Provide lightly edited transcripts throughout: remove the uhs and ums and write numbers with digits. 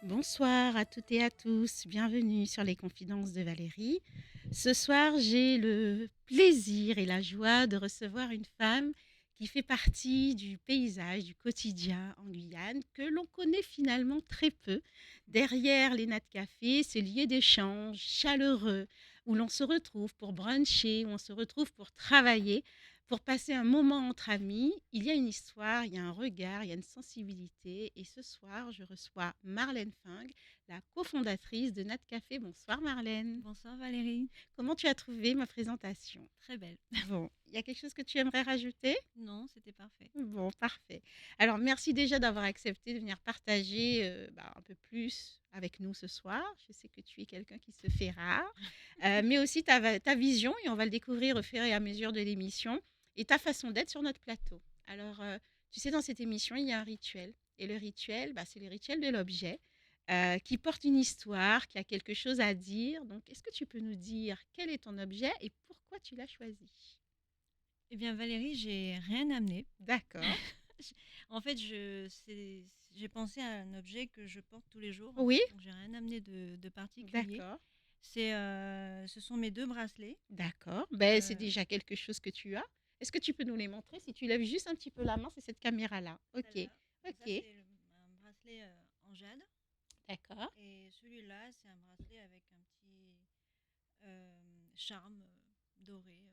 Bonsoir à toutes et à tous, bienvenue sur les Confidences de Valérie. Ce soir, j'ai le plaisir et la joie de recevoir une femme qui fait partie du paysage, du quotidien en Guyane, que l'on connaît finalement très peu. Derrière les nattes café, ce lieu d'échange chaleureux où l'on se retrouve pour bruncher, où on se retrouve pour travailler, pour passer un moment entre amis. Il y a une histoire, il y a un regard, il y a une sensibilité. Et ce soir, je reçois Marlène Fing, la cofondatrice de Nat Café. Bonsoir Marlène. Bonsoir Valérie, Comment tu as trouvé ma présentation? très belle. Bon, il y a quelque chose que tu aimerais rajouter? Non, c'était parfait. Bon, parfait. Alors, merci déjà d'avoir accepté de venir partager un peu plus avec nous ce soir. Je sais que tu es quelqu'un qui se fait rare, mais aussi ta vision, et on va le découvrir au fur et à mesure de l'émission, et ta façon d'être sur notre plateau. Alors, tu sais, dans cette émission, il y a un rituel. Et le rituel, c'est le rituel de l'objet qui porte une histoire, qui a quelque chose à dire. Donc, est-ce que tu peux nous dire quel est ton objet et pourquoi tu l'as choisi? Eh bien Valérie, j'ai rien amené. D'accord. En fait, j'ai pensé à un objet que je porte tous les jours, en Oui, fait, donc j'ai rien amené de particulier. d'accord. Ce sont mes deux bracelets. D'accord. Ben, c'est Euh, déjà quelque chose que tu as. Est-ce que tu peux nous les montrer? Si tu lèves juste un petit peu la main, c'est cette caméra-là. Ok. Celle-là, ça Ok. c'est un bracelet en jade, D'accord. et celui-là c'est un bracelet avec un petit charme doré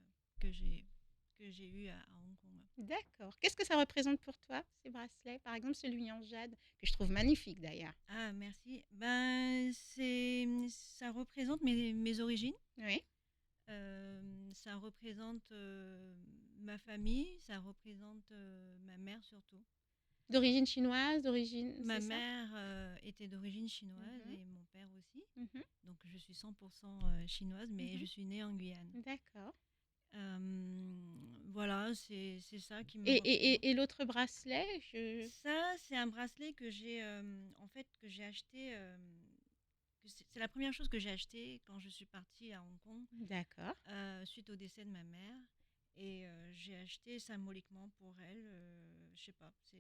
que j'ai eu à Hong Kong. D'accord. Qu'est-ce que ça représente pour toi, ces bracelets? Par exemple, celui en jade, que je trouve magnifique d'ailleurs. Ah, merci. Ça représente mes origines. Oui. Ça représente ma famille. Ça représente ma mère surtout. D'origine chinoise, d'origine, Ma c'est ça? mère était d'origine chinoise Mhm, et mon père aussi. mhm, Donc je suis 100% chinoise, mais je mhm. suis née en Guyane. D'accord. Voilà, c'est ça qui me Et, et, représente. et l'autre bracelet, je... Ça, c'est un bracelet que que j'ai acheté. C'est la première chose que j'ai acheté quand je suis partie à Hong Kong D'accord. suite au décès de ma mère. Et j'ai acheté symboliquement pour elle, je sais pas, c'est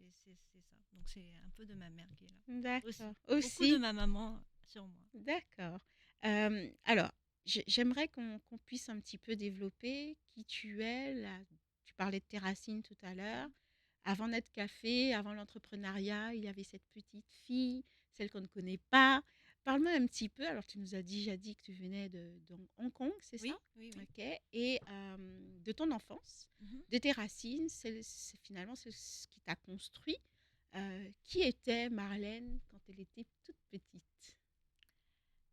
ça. Donc c'est un peu de ma mère qui est là aussi. D'accord. Beaucoup de Aussi. ma maman sur moi. D'accord. Alors, j'aimerais qu'on puisse un petit peu développer qui tu es. Là, tu parlais de tes racines tout à l'heure. Avant Net Café, avant l'entrepreneuriat, il y avait cette petite fille, celle qu'on ne connaît pas. Parle-moi un petit peu. Alors, tu nous as déjà dit que tu venais de Hong Kong, c'est ça? Oui, oui, oui. Ok. Et de ton enfance, Mhm. de tes racines, finalement c'est ce qui t'a construit. Qui était Marlène quand elle était toute petite?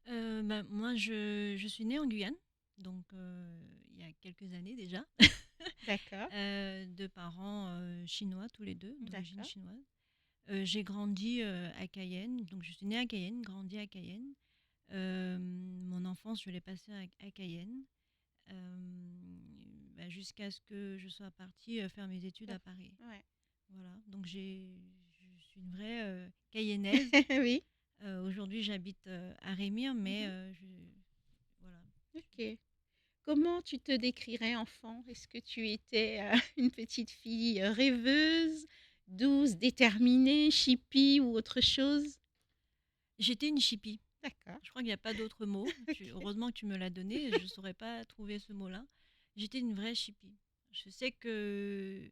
Moi, je suis née en Guyane, donc il y a quelques années déjà, D'accord, de parents chinois tous les deux, d'origine d'accord. chinoise. J'ai grandi à Cayenne, donc je suis née à Cayenne, grandi à Cayenne. Mon enfance, je l'ai passée à Cayenne, jusqu'à ce que je sois partie faire mes études Tout à à fait. Paris. Ouais. Voilà, donc je suis une vraie Cayennaise. Oui. Aujourd'hui, j'habite à Rémire, mais Mhm. voilà. Ok. Comment tu te décrirais enfant? Est-ce que tu étais une petite fille rêveuse, douce, déterminée, chippie ou autre chose? J'étais une chippie. D'accord. Je crois qu'il n'y a pas d'autre mot. Ok. Heureusement que tu me l'as donné, je ne saurais pas trouver ce mot-là. J'étais une vraie chippie. Je sais que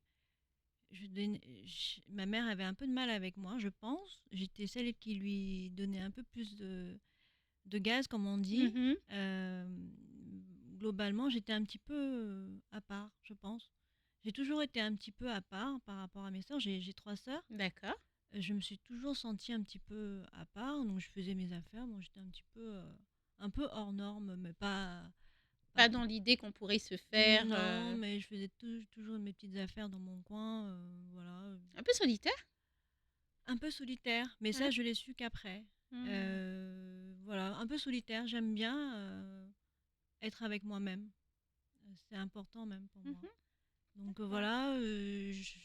ma mère avait un peu de mal avec moi, je pense. J'étais celle qui lui donnait un peu plus de gaz, comme on dit. Mhm. Euh, Globalement, j'étais un petit peu à part, je pense. J'ai toujours été un petit peu à part par rapport à mes sœurs. J'ai trois sœurs. D'accord. Je me suis toujours sentie un petit peu à part, donc je faisais mes affaires. Bon, j'étais un peu hors norme, mais pas Pas dans l'idée qu'on pourrait se faire non, mais je faisais toujours mes petites affaires dans mon coin, voilà. un peu solitaire. Un peu solitaire, mais ça, Ouais. je l'ai su qu'après. Hmm. Voilà, un peu solitaire. J'aime bien être avec moi-même. C'est important même pour moi. Mhm. Donc D'accord. voilà,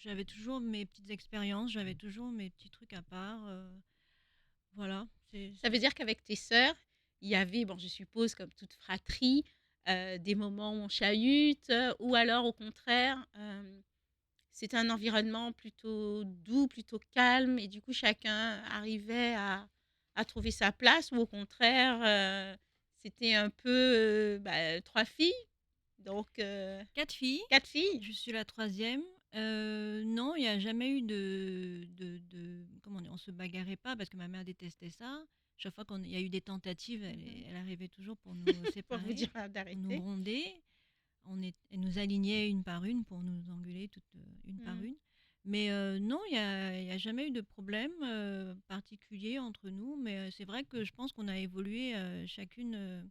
j'avais toujours mes petites expériences, j'avais toujours mes petits trucs à part. Voilà, Ça veut dire qu'avec tes sœurs, il y avait, bon, je suppose, comme toute fratrie, des moments où on chahute, ou alors au contraire, c'était un environnement plutôt doux, plutôt calme, et du coup chacun arrivait a trouvé sa place ou au contraire, c'était un peu 3 filles, donc 4 filles. 4 filles? Je suis la troisième. Non, il n'y a jamais eu comment dire, on se bagarrait pas parce que ma mère détestait ça. Chaque fois qu'il y a eu des tentatives, elle arrivait toujours pour nous Pour vous dire séparer, pour nous d'arrêter. gronder. Elle nous alignait une par une pour nous engueuler toutes une par une. Mais non, il y a jamais eu de problème particulier entre nous. Mais c'est vrai que je pense qu'on a évolué chacune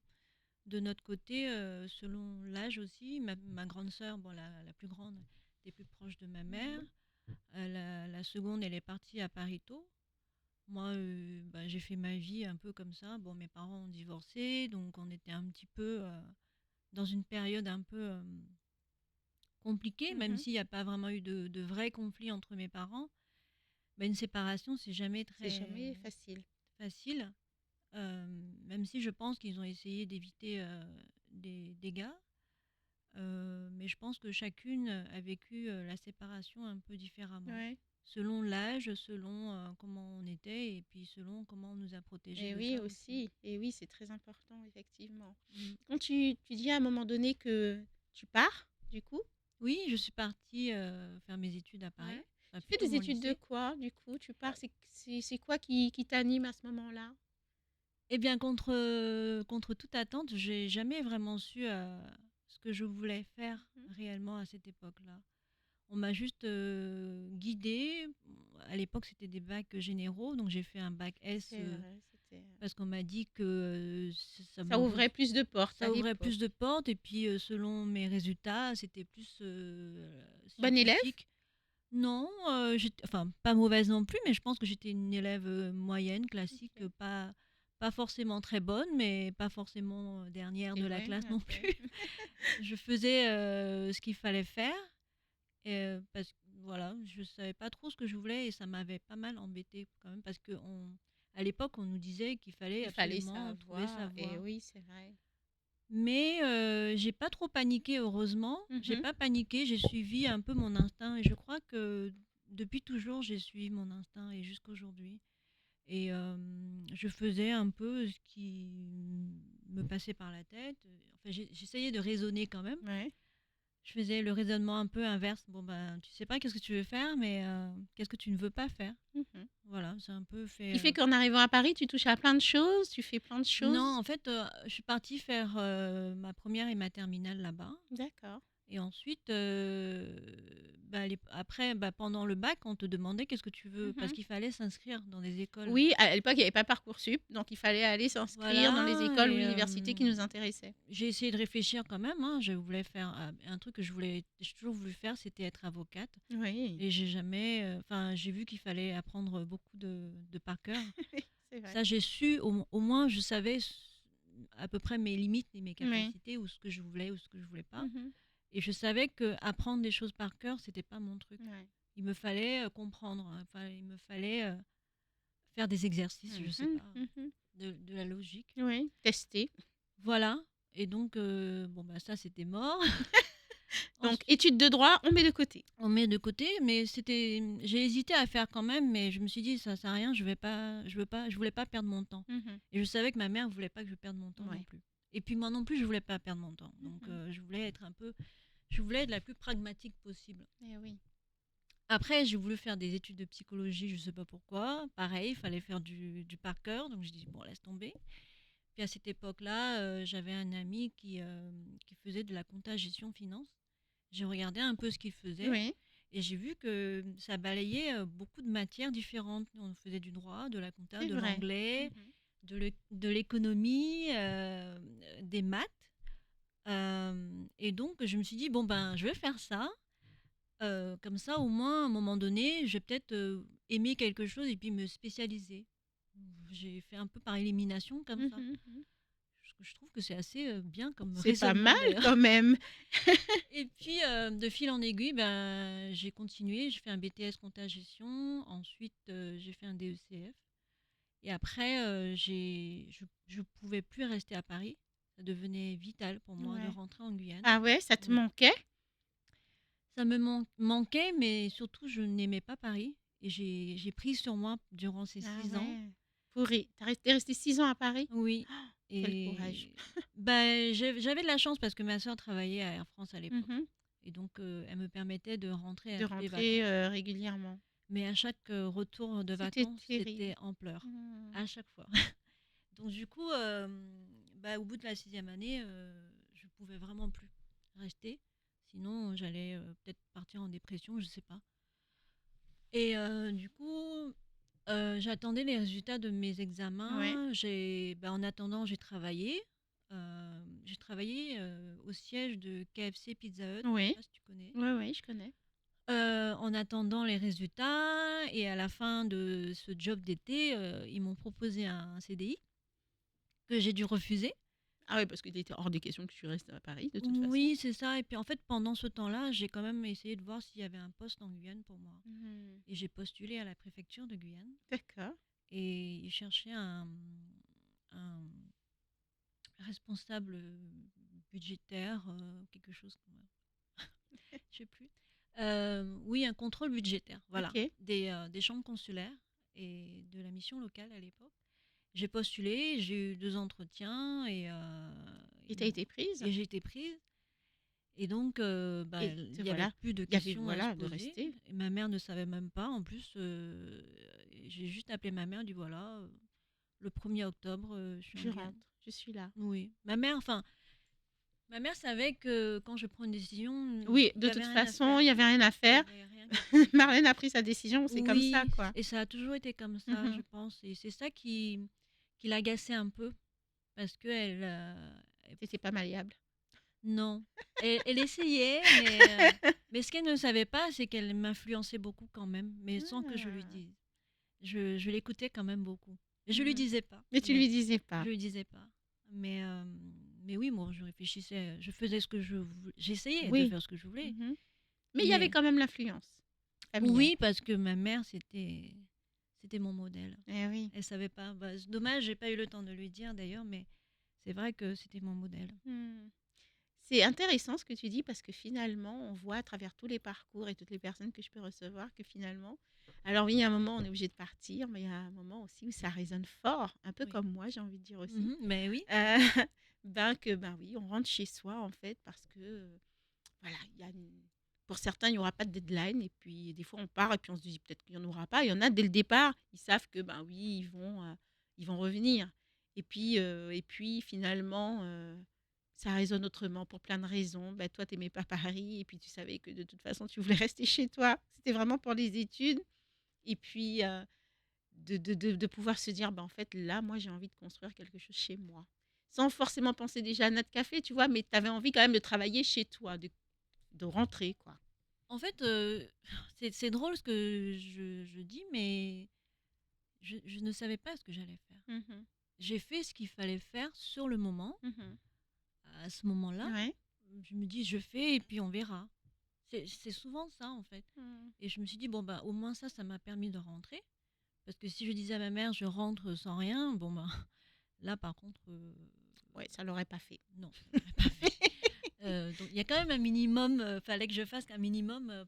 de notre côté selon l'âge aussi. Ma grande sœur, bon, la plus grande, était plus proche de ma mère. La seconde, elle est partie à Paris tôt. Moi, j'ai fait ma vie un peu comme ça. Bon, mes parents ont divorcé, donc on était un petit peu dans une période un peu compliquée, même s'il n'y a pas vraiment eu de vrai conflit entre mes parents. Une séparation, c'est jamais C'est jamais très facile. facile, même si je pense qu'ils ont essayé d'éviter des dégâts. Mais je pense que chacune a vécu la séparation un peu différemment, Ouais. selon l'âge, selon comment on était, et puis selon comment on nous a protégés Et de oui ça aussi. aussi, et oui, c'est très important, effectivement. Mm. Quand tu dis à un moment donné que tu pars, du coup, Oui, je suis partie faire mes études à Paris, ouais. enfin Tu fais plutôt des mon études de lycée. quoi, du coup? Tu pars, c'est quoi qui t'anime à ce moment-là? Eh bien, contre toute attente, j'ai jamais vraiment su ce que je voulais faire Mhm. réellement à cette époque-là. On m'a juste guidée. À l'époque, c'était des bacs généraux, donc j'ai fait un bac S C'est vrai, c'était... parce qu'on m'a dit que ça Ça ouvrait plus de portes à ça ouvrait l'époque. plus de portes. Et puis, selon mes résultats, c'était plus Bonne élève? scientifique. Non, enfin, pas mauvaise non plus, mais je pense que j'étais une élève moyenne, classique, Ok. pas forcément très bonne, mais pas forcément dernière C'est de la vrai, classe non ok. plus. Je faisais ce qu'il fallait faire, parce que voilà, je savais pas trop ce que je voulais et ça m'avait pas mal embêtée quand même, parce que à l'époque, on nous disait qu'il fallait Il fallait absolument trouver sa savoir, et voie. oui, c'est vrai. Mais j'ai pas trop paniqué, heureusement. J'ai Mhm. pas paniqué, j'ai suivi un peu mon instinct et je crois que depuis toujours, j'ai suivi mon instinct et jusqu'aujourd'hui. Et je faisais un peu ce qui me passait par la tête. Enfin, j'essayais de raisonner quand même. Ouais. Je faisais le raisonnement un peu inverse. Bon, ben, tu sais pas qu'est-ce que tu veux faire, mais qu'est-ce que tu ne veux pas faire. Mhm. Voilà, j'ai un peu Qui fait. fait qu'en arrivant à Paris, tu touches à plein de choses, tu fais plein de Non, choses. en fait, je suis partie faire ma première et ma terminale là-bas. D'accord. Et ensuite, après, pendant le bac, on te demandait qu'est-ce que tu veux, parce Mhm. qu'il fallait s'inscrire dans des écoles. Oui, à l'époque, il n'y avait pas Parcoursup, donc il fallait aller s'inscrire dans les Voilà, écoles ou et universités qui nous intéressaient. j'ai essayé de réfléchir quand même, hein. Je voulais faire un truc que j'ai toujours voulu faire, c'était être avocate. Oui, Et j'ai jamais, enfin, j'ai vu qu'il fallait apprendre beaucoup de par cœur. c'est vrai. Ça, j'ai su, au moins, je savais à peu près mes limites et mes Oui. capacités, ou ce que je voulais ou ce que je voulais pas. Mhm. Et je savais que apprendre des choses par cœur, c'était pas mon truc. Ouais. Il me fallait comprendre, hein. Enfin, il me fallait faire des exercices, je sais Mhm. pas, Mhm. de la logique. Oui, tester. Voilà. Et donc, bon, bah, ça, c'était mort. Donc, Ensuite, études de droit, on met de côté. on met de côté, mais j'ai hésité à faire quand même, mais je me suis dit, ça sert à rien, je voulais pas perdre mon temps. Mhm. Et je savais que ma mère voulait pas que je perde mon temps non Ouais. plus. Et puis moi non plus, je voulais pas perdre mon temps. Donc, Mhm. je voulais être la plus pragmatique possible. Eh oui. Après, j'ai voulu faire des études de psychologie, je sais pas pourquoi. Pareil, il fallait faire du par cœur, donc je dis bon, laisse tomber. Puis à cette époque-là, j'avais un ami qui faisait de la compta gestion finance. J'ai regardé un peu ce qu'il faisait Oui, et j'ai vu que ça balayait beaucoup de matières différentes. On faisait du droit, de la compta, c'est de vrai. l'anglais, Mhm. de l'économie, des maths. Et donc, je me suis dit, bon, ben, je vais faire ça. Comme ça, au moins, à un moment donné, je vais peut-être aimer quelque chose et puis me spécialiser. J'ai fait un peu par élimination comme ça. Mhm. Mhm. Je trouve que c'est assez bien comme C'est pas mal raisonnement d'ailleurs. quand même. Et puis, de fil en aiguille, ben, j'ai continué. J'ai fait un BTS compta-gestion. Ensuite, j'ai fait un DECF. Et après, je ne pouvais plus rester à Paris. Ça devenait vital pour moi de Ouais. rentrer en Guyane. Ah ouais, ça te Oui. manquait? Ça me manquait, mais surtout, je n'aimais pas Paris. Et j'ai pris sur moi durant ces Ah 6 ans ouais. T'es resté 6 ans à Paris? Oui. Quel courage. Et bah, j'avais de la chance parce que ma sœur travaillait à Air France à l'époque. Mmh. Et donc, elle me permettait de rentrer De à toutes les rentrer, vacances. régulièrement. Mais à chaque retour de C'était vacances, terrible. c'était en pleurs. Mmh. À chaque fois. Donc, du coup, bah, au bout de la sixième année, je pouvais vraiment plus rester. Sinon, j'allais peut-être partir en dépression, je sais pas. Et du coup, j'attendais les résultats de mes Ouais. examens. En attendant, j'ai travaillé. J'ai travaillé au siège de KFC Pizza Hut. Je sais Oui. pas si tu connais. Ouais, ouais, je connais. En attendant les résultats et à la fin de ce job d'été, ils m'ont proposé un CDI que j'ai dû refuser. Ah oui, parce qu'il était hors des questions que tu restes à Paris, de toute façon. Oui, c'est ça. Et puis en fait, pendant ce temps-là, j'ai quand même essayé de voir s'il y avait un poste en Guyane pour moi. Mmh. Et j'ai postulé à la préfecture de Guyane D'accord. et ils cherchaient un responsable budgétaire, quelque chose comme je sais plus. Oui, un contrôle budgétaire, voilà, OK. des chambres consulaires et de la mission locale à l'époque. J'ai postulé, j'ai eu 2 entretiens Et ils tu as m'ont été prise? et j'ai été prise et donc bah, Et il te y avait voilà, plus de il y avait questions à se voilà, de poser rester. et ma mère ne savait même pas. En plus, j'ai juste appelé ma mère, dit: «Voilà, le 1er octobre, je suis en Je Guyane». rentre, je suis là. Oui, ma mère savait que quand je prends une décision, Oui, il de y toute avait rien à façon, faire. il y avait rien à Il y faire. avait rien qui pouvait changer. Marlène a pris sa décision, c'est comme ça, Oui, quoi. et ça a toujours été comme ça, je Mmh. pense, et c'est ça qui l'agaçait un peu parce qu'elle, Tu étais pas malléable. non, elle essayait, mais ce qu'elle ne savait pas, c'est qu'elle m'influençait beaucoup quand même, mais sans que je lui Ah! dise. Je l'écoutais quand même beaucoup. Je lui Mmh. disais pas, Mais tu lui mais disais je pas? lui disais pas. Mais, mais oui, moi, je réfléchissais, je faisais ce que j'essayais de Oui. faire ce que je voulais, Mmh. Mais il y avait mais quand même l'influence familiale. oui, parce que ma mère, c'était mon modèle. Eh oui. Elle savait pas. Bah, c'est dommage, j'ai pas eu le temps de lui dire d'ailleurs, mais c'est vrai que c'était mon modèle. Mmh. C'est intéressant ce que tu dis parce que finalement, on voit à travers tous les parcours et toutes les personnes que je peux recevoir que finalement, alors oui, il y a un moment, on est obligé de partir, mais il y a un moment aussi où ça résonne fort, un peu Oui. comme moi, j'ai envie de dire aussi. Mhm, ben oui. Euh, ben oui, on rentre chez soi en fait parce que voilà, pour certains, il n'y aura pas de deadline et puis des fois on part et puis on se dit peut-être qu'il n'y en aura pas. Il y en a dès le départ, ils savent que ben oui, ils vont revenir. Et puis finalement, ça résonne autrement pour plein de raisons. Ben, toi, tu n'aimais pas Paris et puis tu savais que de toute façon, tu voulais rester chez toi. C'était vraiment pour les études. Et puis de pouvoir se dire, ben, en fait, là, moi, j'ai envie de construire quelque chose chez moi. Sans forcément penser déjà à notre café, tu vois, mais tu avais envie quand même de travailler chez toi, de rentrer, quoi. En fait, c'est drôle ce que je dis, mais je ne savais pas ce que j'allais faire. Mhm, J'ai fait ce qu'il fallait faire sur le moment, mhm. à ce moment-là. Ouais. Je me dis, je fais et puis on verra. C'est souvent ça, en fait. Mhm. Et je me suis dit, bon, bah, au moins ça m'a permis de rentrer. Parce que si je disais à ma mère, je rentre sans rien, bon, bah, là, par contre, Ouais, ça l'aurait pas fait. non, ça l'aurait pas fait. Donc il y a quand même un minimum, fallait que je fasse un minimum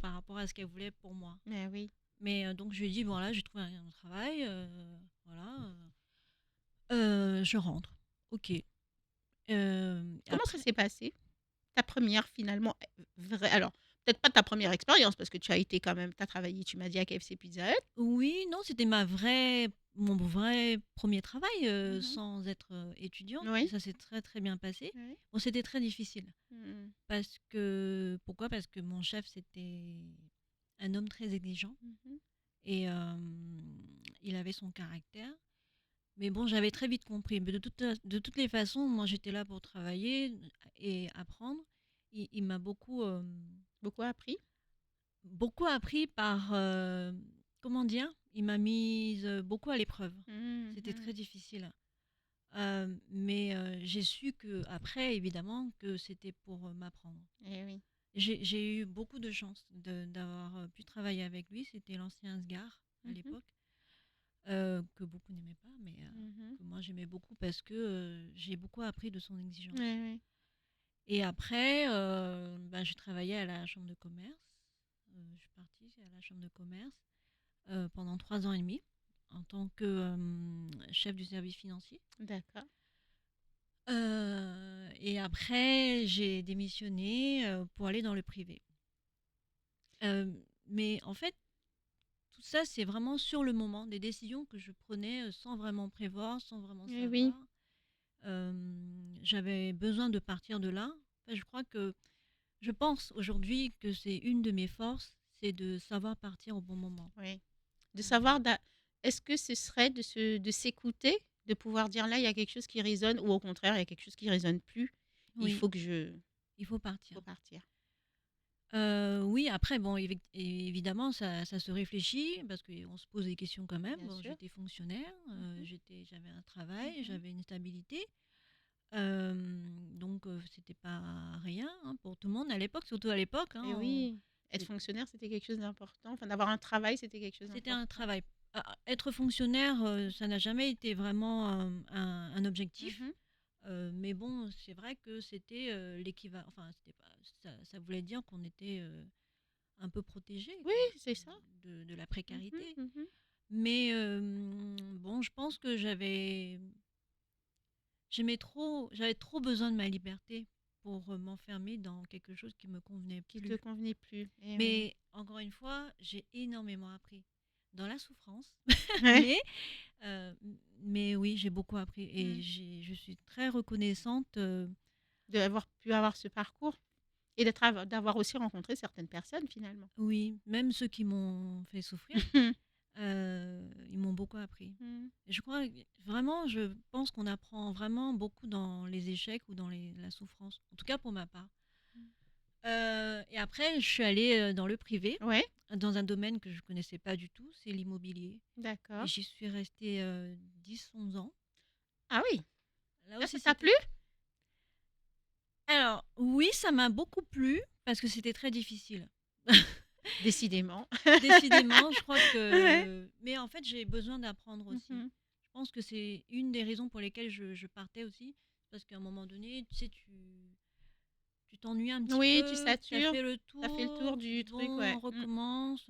par rapport à ce qu'elle voulait pour moi. Mais oui. Mais donc je lui ai dit, bon là, j'ai trouvé un travail, voilà, je rentre. Ok. Comment ça Après, s'est passé? Ta première, finalement, alors, peut-être pas ta première expérience, parce que tu as été quand même, tu as travaillé, tu m'as dit à KFC Pizza Hut. oui, non, c'était mon vrai premier travail Mhm. sans être étudiante. Et Oui. ça s'est très très bien passé. Oui. Bon, c'était très difficile. Mhm. Pourquoi? Parce que mon chef, c'était un homme très exigeant Mhm. et il avait son caractère. Mais bon, j'avais très vite compris. Mais de toutes les façons, moi, j'étais là pour travailler et apprendre. Il m'a Beaucoup appris. beaucoup appris par, comment dire? Il m'a mise beaucoup à l'épreuve. C'était Mhm. très difficile. Mais j'ai su que après, évidemment, que c'était pour m'apprendre. Eh oui. J'ai eu beaucoup de chance d'avoir pu travailler avec lui. C'était l'ancien SGAR à Mhm. l'époque, que beaucoup n'aimaient pas, mais Mhm. que moi j'aimais beaucoup parce que j'ai beaucoup appris de son Oui, exigence. oui. Et après, ben, j'ai travaillé à la chambre de commerce. Je suis partie à la chambre de commerce pendant 3 ans et demi en tant que chef du service financier. D'accord. Et après, j'ai démissionné pour aller dans le privé. Mais en fait, tout ça, c'est vraiment sur le moment, des décisions que je prenais sans vraiment prévoir, sans vraiment Eh oui, savoir. J'avais besoin de partir de là. Enfin, je pense aujourd'hui que c'est une de mes forces, c'est de savoir partir au bon moment. oui. De Ouais. savoir, est-ce que ce serait de s'écouter, de pouvoir dire là, il y a quelque chose qui résonne, ou au contraire, il y a quelque chose qui résonne plus, il Oui, faut que je il faut partir. faut partir. Oui, après, bon, évidemment, ça se réfléchit parce qu'on se pose des questions quand même. Bien Bon, sûr. j'étais fonctionnaire, Mhm, j'avais un travail, mhm. j'avais une stabilité. Donc, c'était pas rien pour tout le monde à l'époque, surtout à l'époque. Et oui, être fonctionnaire, c'était quelque chose d'important. Enfin, d'avoir un travail, c'était quelque chose C'était un d'important. travail. Être fonctionnaire, ça n'a jamais été vraiment un objectif. Mhm. Mais bon, c'est vrai que c'était l'équivalent. Enfin, c'était pas, ça voulait dire qu'on était un peu protégé Oui, quoi, c'est ça. de la Mhm, précarité. mhm. Mais bon, je pense que j'avais trop besoin de ma liberté pour m'enfermer dans quelque chose qui me convenait Qui te plus. convenait plus. Et oui. Mais encore une fois, j'ai énormément appris dans la souffrance. Ouais. mais, euh, mais oui, j'ai beaucoup appris et Mm. je suis très reconnaissante. D'avoir pu avoir ce parcours et d'avoir aussi rencontré certaines personnes finalement. Oui, même ceux qui m'ont fait souffrir, ils m'ont beaucoup appris. Mm. Et vraiment, je pense qu'on apprend vraiment beaucoup dans les échecs ou dans la souffrance. En tout cas pour ma part. Et après, je suis allée dans le privé, Ouais, dans un domaine que je ne connaissais pas du tout, c'est l'immobilier. Et d'accord. j'y suis restée 10-11 ans. Ah oui, Là là aussi, ça t'a c'était... plu? Alors, oui, ça m'a beaucoup plu parce que c'était très difficile. Décidément. Décidément, je crois Ouais. que... Mais en fait, j'ai besoin d'apprendre aussi. Mhm. Je pense que c'est une des raisons pour lesquelles je partais aussi. Parce qu'à un moment donné, tu sais, tu t'ennuies un petit Oui, tu peu, tu as satures. fait le T'as fait le tour tour, tu du dis truc, bon, ouais. on Mm. recommence.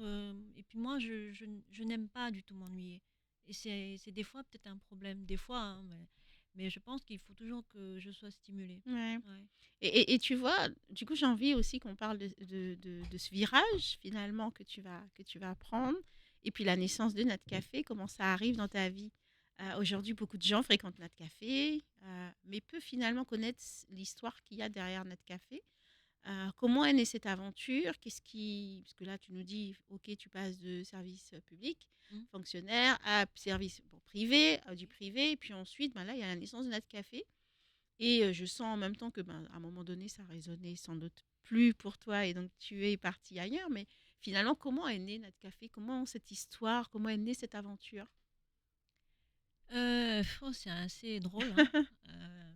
Et puis moi, je n'aime pas du tout m'ennuyer. Et c'est des fois peut-être un problème, des fois, hein, mais je pense qu'il faut toujours que je sois stimulée. Ouais. Ouais. Et tu vois, du coup, j'ai envie aussi qu'on parle de ce virage finalement que tu vas prendre. Et puis la naissance de Nat Café, comment ça arrive dans ta vie. Aujourd'hui, beaucoup de gens fréquentent Nat Café, mais peu finalement connaître l'histoire qu'il y a derrière Nat Café. Comment est née cette aventure? Qu'est-ce qui... Parce que là, tu nous dis, ok, tu passes de service public, Mm. fonctionnaire, à service bon, privé, du privé. Et puis ensuite, ben là, il y a la naissance de Nat Café. Et je sens en même temps que, ben, à un moment donné, ça résonnait sans doute plus pour toi et donc tu es parti ailleurs. Mais finalement, comment est né notre café? Comment cette histoire? Comment est née cette aventure? C'est assez drôle, hein. Euh,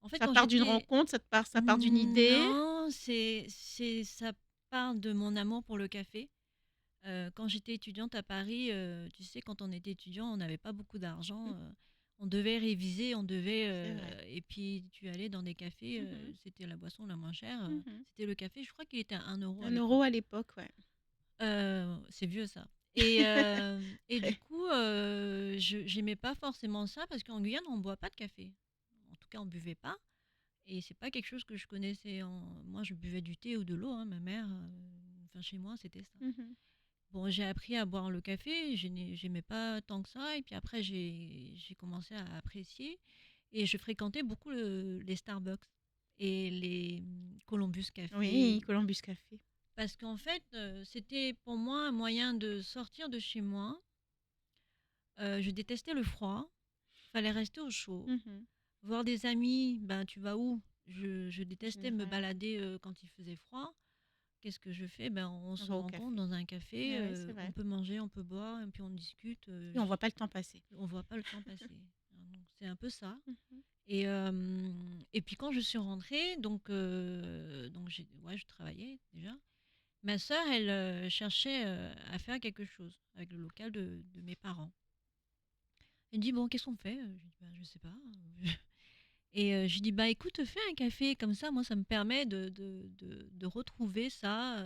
En fait, Ça quand part d'une j'étais... rencontre, ça part d'une idée. Non, ça part de mon amour pour le café. Quand j'étais étudiante à Paris, tu sais, quand on était étudiant, on n'avait pas beaucoup d'argent. On devait réviser, C'est vrai. et puis tu allais dans des cafés, Mhm, c'était la boisson la moins chère. mhm. C'était le café, je crois qu'il était à 1 € à 1 € l'époque. à l'époque, ouais. C'est vieux ça. Et du coup, je j'aimais pas forcément ça parce qu'en Guyane, on ne boit pas de café. En tout cas, on buvait pas. Et c'est pas quelque chose que je connaissais. Moi, je buvais du thé ou de l'eau, hein, ma mère. Enfin, chez moi, c'était ça. Mhm. Bon, j'ai appris à boire le café, j'aimais pas tant que ça. Et puis après, j'ai commencé à apprécier. Et je fréquentais beaucoup les Starbucks et les Columbus Oui, Café. Columbus Café. Parce qu'en fait, c'était pour moi un moyen de sortir de chez moi. Je détestais le froid. Fallait rester au chaud. Mhm. Voir des amis, ben tu vas où? Je En détestais me général, balader quand il faisait froid. Qu'est-ce que je fais? Ben, on on se va au rencontre café. dans un café, Ouais, c'est on vrai. peut manger, on peut boire, et puis on discute. Et on voit pas le temps passer. On voit pas le temps passer. Donc, c'est un peu ça. Mhm. Et puis quand je suis rentrée, donc ouais, je travaillais déjà. Ma sœur, elle cherchait à faire quelque chose avec le local de mes parents. Elle me dit, bon, qu'est-ce qu'on fait? Je dis, bah, je sais pas. Et je lui dis, bah écoute, fais un café comme ça, moi ça me permet de retrouver ça.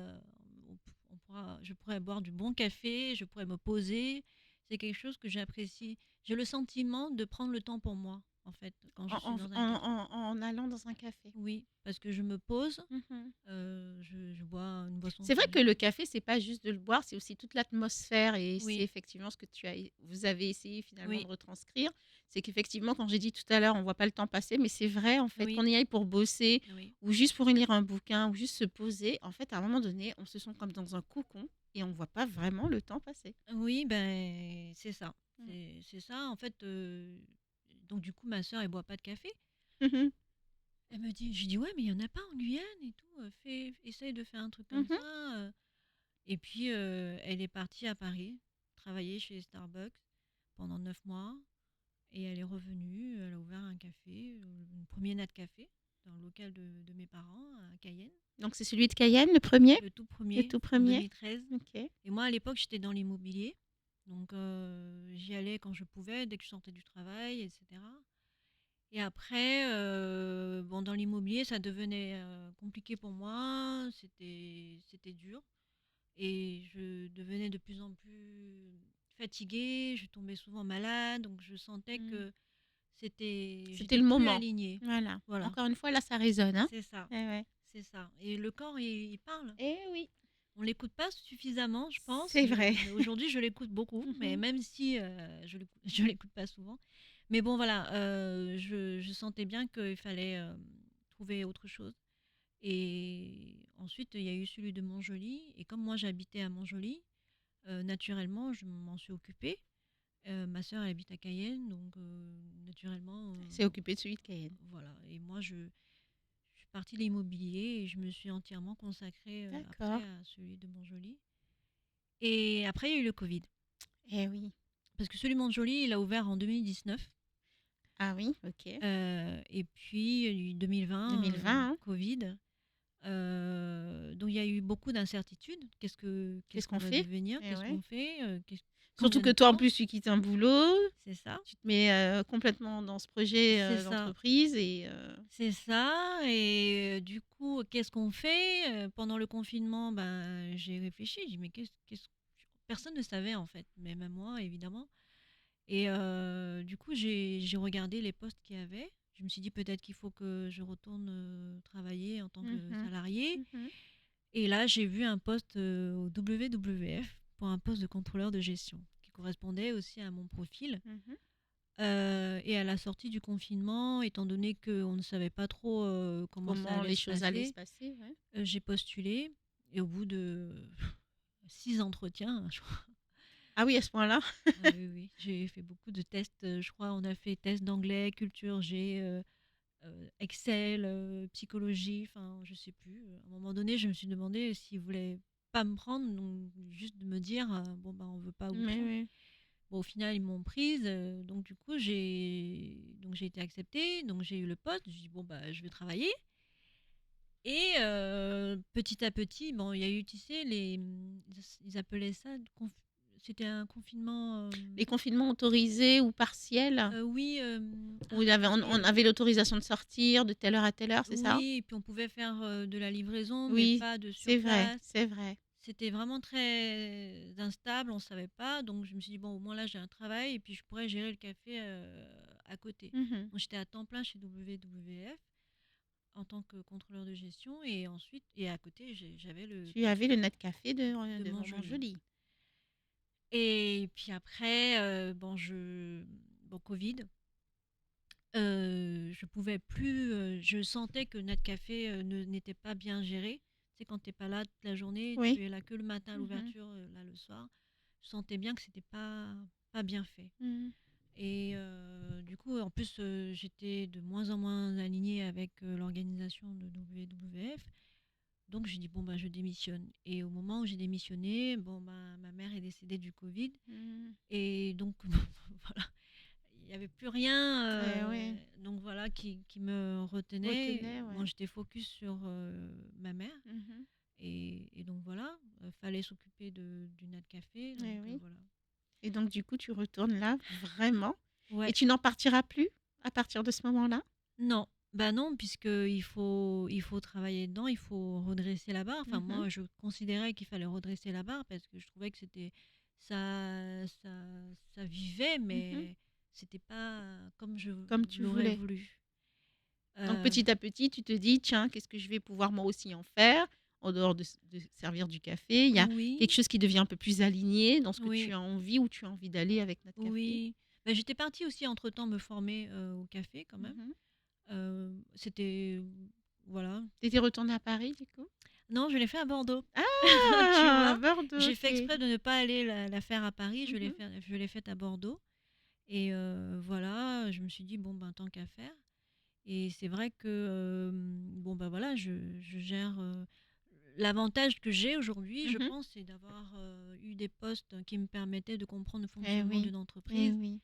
Je pourrais boire du bon café, je pourrais me poser. c'est quelque chose que j'apprécie. J'ai le sentiment de prendre le temps pour moi, en fait, quand je En, suis en- dans un en- café. en allant dans un café. Oui, parce que je me pose, Mhm. je bois une boisson C'est que vrai que le j'aime. café, c'est pas juste de le boire, c'est aussi toute l'atmosphère et c'est Oui, effectivement ce que vous avez essayé finalement de oui, retranscrire. C'est qu'effectivement, quand j'ai dit tout à l'heure, on voit pas le temps passer, mais c'est vrai en fait qu'on oui, y aille pour bosser oui. ou juste pour lire un bouquin ou juste se poser. En fait, à un moment donné, on se sent comme dans un cocon et on voit pas vraiment le temps passer. Oui, ben, c'est ça. Mm. C'est ça, en fait. Donc, du coup, ma sœur, elle boit pas de café. Mhm. Elle me dit, je lui dis, ouais, mais il y en a pas en Guyane et tout. Essaye de faire un truc comme Mhm. ça. Et puis, elle est partie à Paris, travailler chez Starbucks pendant 9 mois. Et elle est revenue, elle a ouvert un café, un premier Nat Café, dans le local de mes parents à Cayenne, Donc c'est celui de Cayenne, le premier, le tout le premier, tout en premier. 2013. Ok. Et moi, à l'époque, j'étais dans l'immobilier. Donc, j'y allais quand je pouvais, dès que je sortais du travail, etc. Et après, bon, dans l'immobilier, ça devenait compliqué pour moi, c'était dur. Et je devenais de plus en plus fatiguée, je tombais souvent malade, donc je sentais Mm. que C'était j'étais le plus moment. alignée. Voilà. Voilà, Encore une fois, là, ça résonne, hein. c'est ça, Eh ouais. c'est ça. Et le corps, il parle. Eh oui, On l'écoute pas suffisamment, je pense. c'est vrai. Mais aujourd'hui, je l'écoute beaucoup, mais Mhm. même si je l'écoute pas souvent. Mais bon, voilà, je sentais bien qu'il fallait trouver autre chose. Et ensuite, il y a eu celui de Montjoly. Et comme moi, j'habitais à Montjoly, naturellement, je m'en suis occupée. Ma sœur, elle habite à Cayenne, donc naturellement, C'est occupé de celui de Cayenne. voilà. Et moi, je suis partie de l'immobilier et je me suis entièrement consacrée D'accord. après à celui de Montjoly. Et après, il y a eu le Covid. Eh oui. Parce que celui de Montjoly, il a ouvert en 2019. Ah oui, ok. Et puis, il y a eu 2020, 2020, hein. Covid. Donc, il y a eu beaucoup d'incertitudes. Qu'est-ce Qu'est-ce qu'on qu'on va fait? devenir? Eh Qu'est-ce ouais. qu'on fait? Surtout Combien que de toi, en temps? plus, tu quittes un boulot, C'est ça. tu te mets complètement dans ce projet C'est ça. d'entreprise et C'est ça. Et du coup, qu'est-ce qu'on fait? Pendant le confinement, ben, j'ai réfléchi. J'ai dit, mais personne ne savait en fait, mais même moi, évidemment. Et du coup, j'ai regardé les postes qu'il y avait. Je me suis dit peut-être qu'il faut que je retourne travailler en tant que mhm, salarié. mhm, Et là, j'ai vu un poste au WWF pour un poste de contrôleur de gestion qui correspondait aussi à mon profil. mhm. Et à la sortie du confinement, étant donné qu'on ne savait pas trop comment ça Comment allait les se choses allaient se passer, passer, ouais. j'ai postulé. Et au bout de 6 entretiens, je crois. Ah oui, à ce point-là. Ah oui, oui, j'ai fait beaucoup de tests. Je crois on a fait test d'anglais, culture G, Excel, psychologie, enfin, je sais plus. À un moment donné, je me suis demandé s'ils voulaient pas me prendre, donc juste de me dire, bon, ben, on veut pas vous Mais prendre. oui. Bon, au final, ils m'ont prise, donc du coup, j'ai été acceptée, donc j'ai eu le poste. Je dit, bon, bah, je vais travailler. Et petit à petit, bon, il y a eu, tu sais, ils appelaient ça, c'était un confinement. Les confinements autorisés ou partiels, Oui, où on avait l'autorisation de sortir de telle heure à telle heure, c'est ça? oui, et puis on pouvait faire de la livraison, mais Oui, pas de sur c'est vrai, place. c'est vrai. C'était vraiment très instable, on ne savait pas. Donc je me suis dit, bon, au moins là, j'ai un travail et puis je pourrais gérer le café à côté. Mhm. Donc j'étais à temps plein chez WWF en tant que contrôleur de gestion et ensuite, et à côté, j'avais le Tu avais café le net café de de Montjoly. Montjoli. Et puis après, bon, Covid, je pouvais plus, je sentais que notre café n'était pas bien géré. Tu sais, quand tu n'es pas là toute la journée, Oui. tu es là que le matin à Mhm. l'ouverture, là le soir. Je sentais bien que c'était pas bien fait. Mhm. Et du coup, en plus, j'étais de moins en moins alignée avec l'organisation de WWF. Donc, j'ai dit, bon, bah, je démissionne. Et au moment où j'ai démissionné, bon, bah, ma mère est décédée du Covid. Mhm. Et donc, voilà, il n'y avait plus rien. Eh oui, Donc, voilà, qui me retenait. retenait, Moi, ouais. j'étais focus sur ma mère. Mhm. Et donc, voilà, fallait s'occuper du Nat Café. Donc, Eh oui. voilà. Et donc, du coup, tu retournes là, vraiment. Et Ouais. tu n'en partiras plus à partir de ce moment-là? Non, bah non, puisque il faut travailler dedans, il faut redresser la barre. Enfin, Mhm. moi, je considérais qu'il fallait redresser la barre parce que je trouvais que c'était ça, ça vivait, Mhm. mais c'était pas comme je Comme tu l'aurais voulais. voulu. Donc Euh, petit à petit, tu te dis, tiens, qu'est-ce que je vais pouvoir moi aussi en faire en dehors de servir du café? Il y a quelque oui, chose qui devient un peu plus aligné dans ce que tu oui, as envie, où tu as envie d'aller avec notre café. oui. Ben, j'étais partie aussi entre-temps me former au café quand même. Mhm. C'était, voilà. Tu étais retournée à Paris, du coup? Non, je l'ai fait à Bordeaux. Tu Ah, vois, Bordeaux, j'ai fait ok. exprès de ne pas aller la faire à Paris. Mhm. Je l'ai faite à Bordeaux. Et voilà, je me suis dit, bon, ben, tant qu'à faire. Et c'est vrai que, bon, ben voilà, je gère. L'avantage que j'ai aujourd'hui, je Mhm. pense, c'est d'avoir eu des postes qui me permettaient de comprendre le Eh fonctionnement oui, d'une eh entreprise. oui.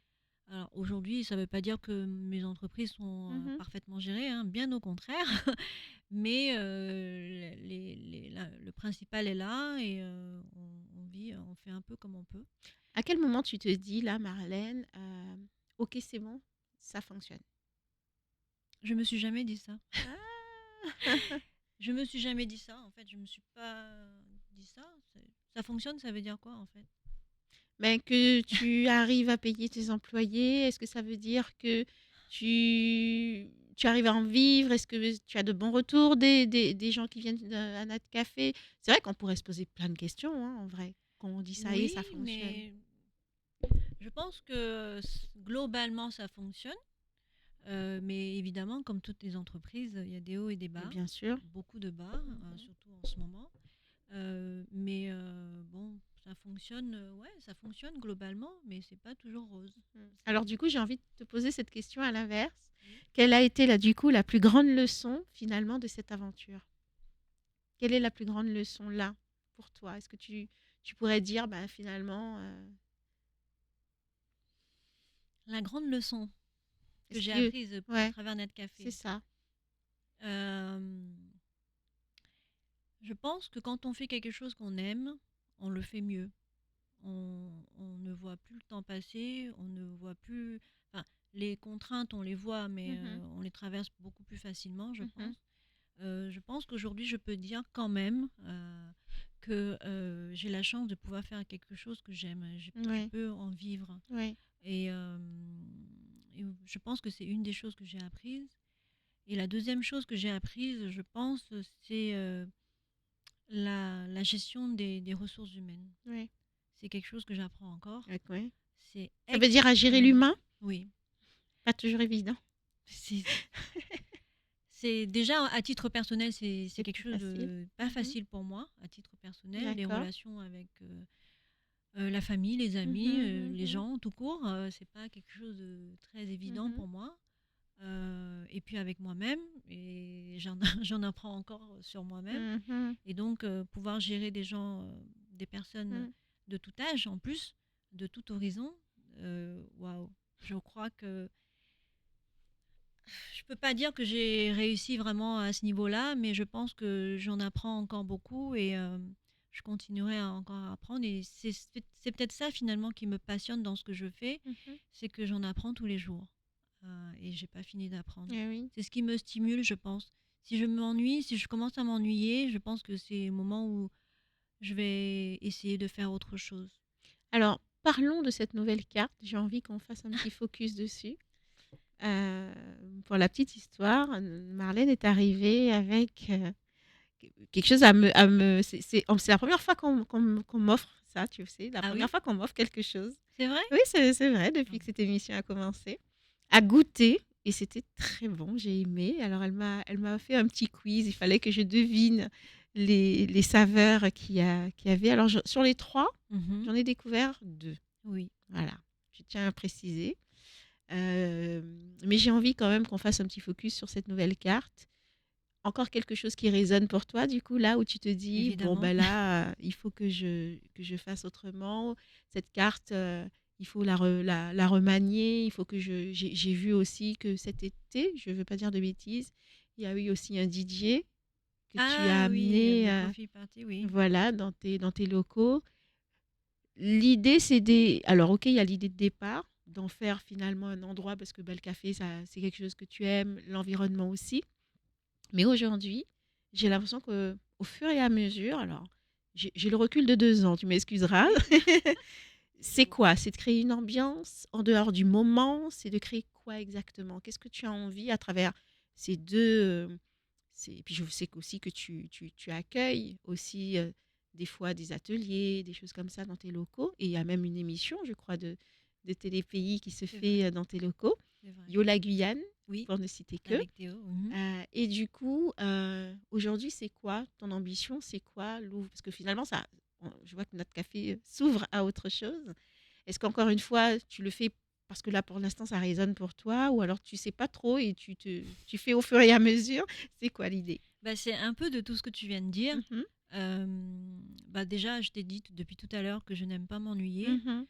Alors aujourd'hui, ça ne veut pas dire que mes entreprises sont Mhm. parfaitement gérées, hein, bien au contraire. Mais le principal est là et on vit, on fait un peu comme on peut. À quel moment tu te dis, là, Marlène, ok, c'est bon, ça fonctionne? Je me suis jamais dit ça. Ah. Je me suis jamais dit ça. En fait, je me suis pas dit ça. Ça fonctionne, ça veut dire quoi en fait? Mais que tu arrives à payer tes employés, est-ce que ça veut dire que tu arrives à en vivre? Est-ce que tu as de bons retours des gens qui viennent à notre café? C'est vrai qu'on pourrait se poser plein de questions, hein, en vrai. Quand on dit ça y est, Oui, ça fonctionne. mais je pense que globalement ça fonctionne. Mais évidemment, comme toutes les entreprises, il y a des hauts et des Et bas, bien sûr. beaucoup de bas, Mhm. surtout en ce moment. Mais bon, ça fonctionne, ouais, ça fonctionne globalement, mais c'est pas toujours rose. Alors du coup, j'ai envie de te poser cette question à l'inverse. Oui. Quelle a été là, du coup, la plus grande leçon finalement de cette aventure? Quelle est la plus grande leçon là pour toi? Est-ce que tu pourrais dire, bah, finalement, La grande leçon que est-ce j'ai que... apprise à Ouais, travers notre c'est café, ça. euh, je pense que quand on fait quelque chose qu'on aime, on le fait mieux. On ne voit plus le temps passer, on ne voit plus. Enfin, les contraintes, on les voit, mais Mhm, on les traverse beaucoup plus facilement, je mhm. pense. Je pense qu'aujourd'hui, je peux dire quand même que j'ai la chance de pouvoir faire quelque chose que j'aime. Je Ouais, peux en vivre. ouais. Et, et je pense que c'est une des choses que j'ai apprises. Et la deuxième chose que j'ai apprise, je pense, c'est la gestion des ressources humaines. Ouais, C'est quelque chose que j'apprends encore. ouais, ouais. C'est Ça veut dire à gérer l'humain? oui, Pas toujours évident. c'est c'est déjà à titre personnel, c'est C'est quelque pas chose facile. de pas Mhm. facile pour moi, à titre personnel, les D'accord. relations avec la famille, les amis, Mhm, les mhm, gens tout court, c'est pas quelque chose de très évident mhm, pour moi. Et puis avec moi-même, et j'en apprends encore sur moi-même. mhm, Et donc pouvoir gérer des gens, des personnes mhm. de tout âge en plus, de tout horizon, waouh, je crois que je peux pas dire que j'ai réussi vraiment à ce niveau-là, mais je pense que j'en apprends encore beaucoup et je continuerai à encore apprendre. Et c'est peut-être ça finalement qui me passionne dans ce que je fais, Mhm. c'est que j'en apprends tous les jours et j'ai pas fini d'apprendre. Eh oui. C'est ce qui me stimule, je pense. Si je m'ennuie, si je commence à m'ennuyer, je pense que c'est le moment où je vais essayer de faire autre chose. Alors, parlons de cette nouvelle carte. J'ai envie qu'on fasse un petit focus dessus. Euh, pour la petite histoire, Marlène est arrivée avec quelque chose c'est la première fois qu'on m'offre ça, tu sais, la Ah première oui, fois qu'on m'offre quelque chose. c'est vrai? Oui, c'est vrai, depuis que cette émission a commencé. À goûter, et c'était très bon, j'ai aimé. Alors, elle m'a fait un petit quiz, il fallait que je devine les saveurs qu'il y avait. Alors, sur les trois, Mhm. j'en ai découvert deux. Oui, Voilà, je tiens à préciser. Euh, mais j'ai envie quand même qu'on fasse un petit focus sur cette nouvelle carte. Encore quelque chose qui résonne pour toi, du coup, là où tu te dis, bon, évidemment. ben là, il faut que je fasse autrement. Cette carte, il faut la remanier. Il faut que j'ai vu aussi que cet été, je ne veux pas dire de bêtises, il y a eu aussi un DJ que tu as Ah oui, amené, le coffee party, oui. voilà, dans tes locaux. L'idée, alors, ok, il y a l'idée de départ, d'en faire finalement un endroit, parce que bah, le café, ça, c'est quelque chose que tu aimes, l'environnement aussi. Mais aujourd'hui, j'ai l'impression que au fur et à mesure, alors j'ai le recul de 2 ans, tu m'excuseras. Oui, C'est quoi? C'est de créer une ambiance en dehors du moment? C'est de créer quoi exactement? Qu'est-ce que tu as envie à travers ces 2 c'est et puis je sais qu'aussi que tu accueilles aussi, des fois des ateliers, des choses comme ça dans tes locaux et il y a même une émission, je crois, de Télé Pays qui se c'est vrai, fait, dans tes locaux. c'est vrai. Yo la Guyane, Oui, pour ne citer que. avec Théo. Mhm. Et du coup, aujourd'hui, c'est quoi ton ambition? C'est quoi l'ouvre parce que finalement ça je vois que notre café, s'ouvre à autre chose. Est-ce qu'encore une fois, tu le fais parce que là, pour l'instant, ça résonne pour toi ou alors tu sais pas trop et tu fais au fur et à mesure? C'est quoi l'idée? Bah, c'est un peu de tout ce que tu viens de dire. Mmh mh. Bah, déjà, je t'ai dit depuis tout à l'heure que je n'aime pas m'ennuyer. Mmh.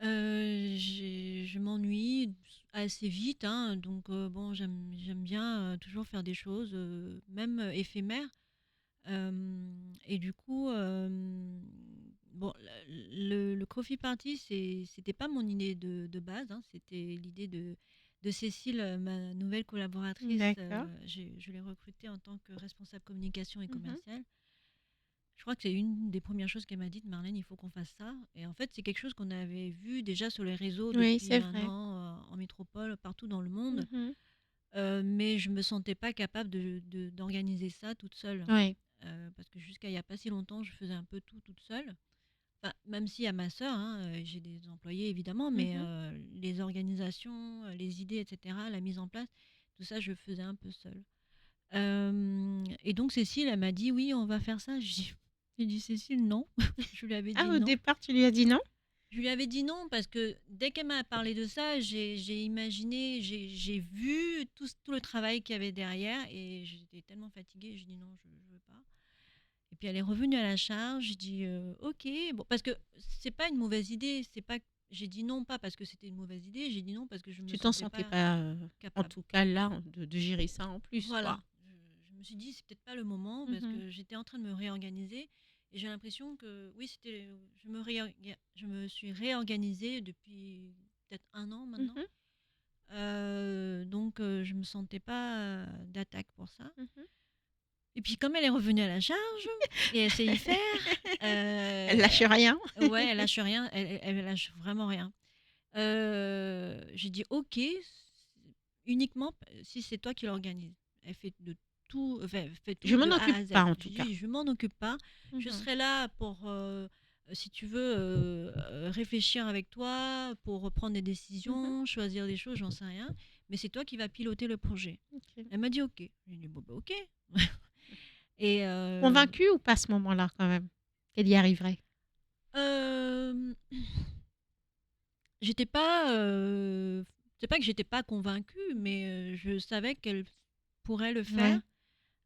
Je m'ennuie assez vite, hein, donc bon, j'aime bien toujours faire des choses, même éphémères. Et du coup, bon, le coffee party, c'était pas mon idée de base, hein, c'était l'idée de Cécile, ma nouvelle collaboratrice. D'accord. Je l'ai recrutée en tant que responsable communication et Mmh. commerciale. Je crois que c'est une des premières choses qu'elle m'a dit: «Marlène, il faut qu'on fasse ça», et en fait, c'est quelque chose qu'on avait vu déjà sur les réseaux Oui, depuis c'est un vrai. an, en métropole, partout dans le monde, Mmh. mais je me sentais pas capable d'organiser ça toute seule. Ouais. Parce que jusqu'à il y a pas si longtemps, je faisais un peu tout toute seule. Enfin, même si à ma sœur, hein, j'ai des employés évidemment, mais Mmh. les organisations, les idées et cetera, la mise en place, tout ça, je faisais un peu seule. Et donc Cécile, elle m'a dit: «Oui, on va faire ça». J'ai dit: «Cécile, non». Je lui avais Ah, dit au non. départ, tu lui as dit non? Je lui avais dit non parce que dès qu'elle m'a parlé de ça, j'ai imaginé, j'ai vu tout le travail qu'il y avait derrière et j'étais tellement fatiguée, j'ai dit: «Non, je veux pas». Et puis elle est revenue à la charge, j'ai dit: «OK». Bon, parce que c'est pas une mauvaise idée, c'est pas j'ai dit non pas parce que c'était une mauvaise idée, j'ai dit non parce que je me Tu t'en sentais sentais pas pas, en capable. tout cas là, de gérer ça en plus, Voilà, quoi? je me suis dit: «C'est peut-être pas le moment» parce Mmh. que j'étais en train de me réorganiser et j'ai l'impression que oui, je me suis réorganisée depuis peut-être un an maintenant. Mmh. Donc je me sentais pas, d'attaque pour ça, Mmh. et puis comme elle est revenue à la charge et elle sait y faire, Elle lâche rien? ouais, elle lâche rien, elle lâche vraiment rien. J'ai dit: «OK, uniquement si c'est toi qui l'organise». Elle fait de tout, enfin, elle fait Je tout m'en de A occupe à Z. pas en tout J'ai cas. dit: «Je m'en occupe pas, je Mmh. serai là pour, si tu veux, réfléchir avec toi, pour prendre des Mmh. décisions, choisir des choses, j'en sais rien, mais c'est toi qui vas piloter le projet». OK. Elle m'a dit: «OK». J'ai dit: «Bon, bah, OK». Et Convaincue ou pas à ce moment-là quand même? Qu'elle y arriverait? hem J'étais pas, c'est pas que j'étais pas convaincue, mais je savais qu'elle pourrait le faire Ouais.